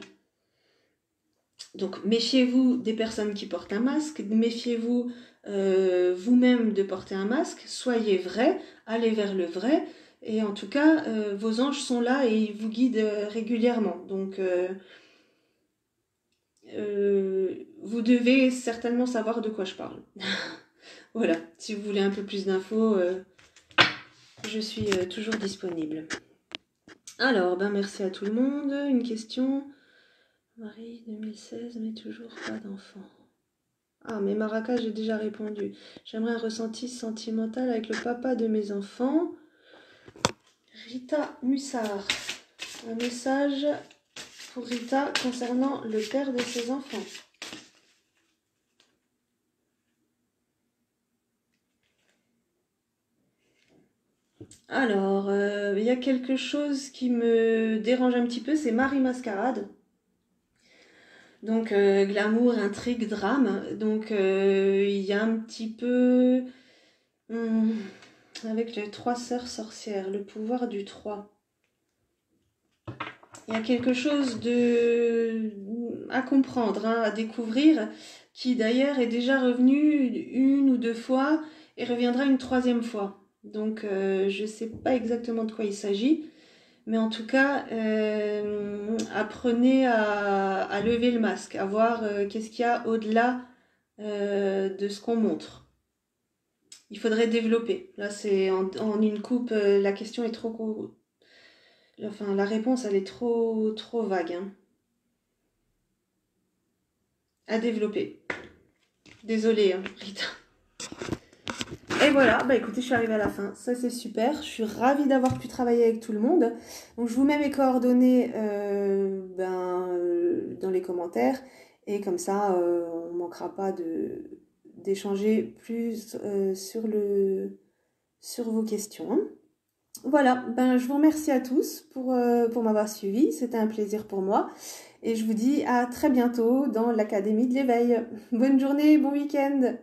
Donc méfiez-vous des personnes qui portent un masque, méfiez-vous vous-même de porter un masque, soyez vrai, allez vers le vrai, et en tout cas, vos anges sont là et ils vous guident régulièrement. Donc vous devez certainement savoir de quoi je parle. Voilà, si vous voulez un peu plus d'infos, je suis toujours disponible. Alors, merci à tout le monde. Une question. Marie 2016, mais toujours pas d'enfant. Ah, mais Maraka, j'ai déjà répondu. J'aimerais un ressenti sentimental avec le papa de mes enfants. Rita Mussard. Un message pour Rita concernant le père de ses enfants. Alors, il y a quelque chose qui me dérange un petit peu, c'est Marie Mascarade. Donc, glamour, intrigue, drame. Donc, il y a un petit peu... avec les 3 sœurs sorcières, le pouvoir du 3. Il y a quelque chose à comprendre, à découvrir, qui d'ailleurs est déjà revenu 1 ou 2 fois et reviendra une 3e fois. Donc je ne sais pas exactement de quoi il s'agit, mais en tout cas, apprenez à lever le masque, à voir qu'est-ce qu'il y a au-delà de ce qu'on montre. Il faudrait développer. Là, c'est en une coupe, la question est trop... Enfin, la réponse, elle est trop vague. Hein. À développer. Désolée, hein, Rita. Et voilà, écoutez, je suis arrivée à la fin. Ça, c'est super. Je suis ravie d'avoir pu travailler avec tout le monde. Donc, je vous mets mes coordonnées dans les commentaires. Et comme ça, on ne manquera pas d'échanger plus sur vos questions. Hein. Voilà, je vous remercie à tous pour m'avoir suivi. C'était un plaisir pour moi. Et je vous dis à très bientôt dans l'Académie de l'éveil. Bonne journée, bon week-end.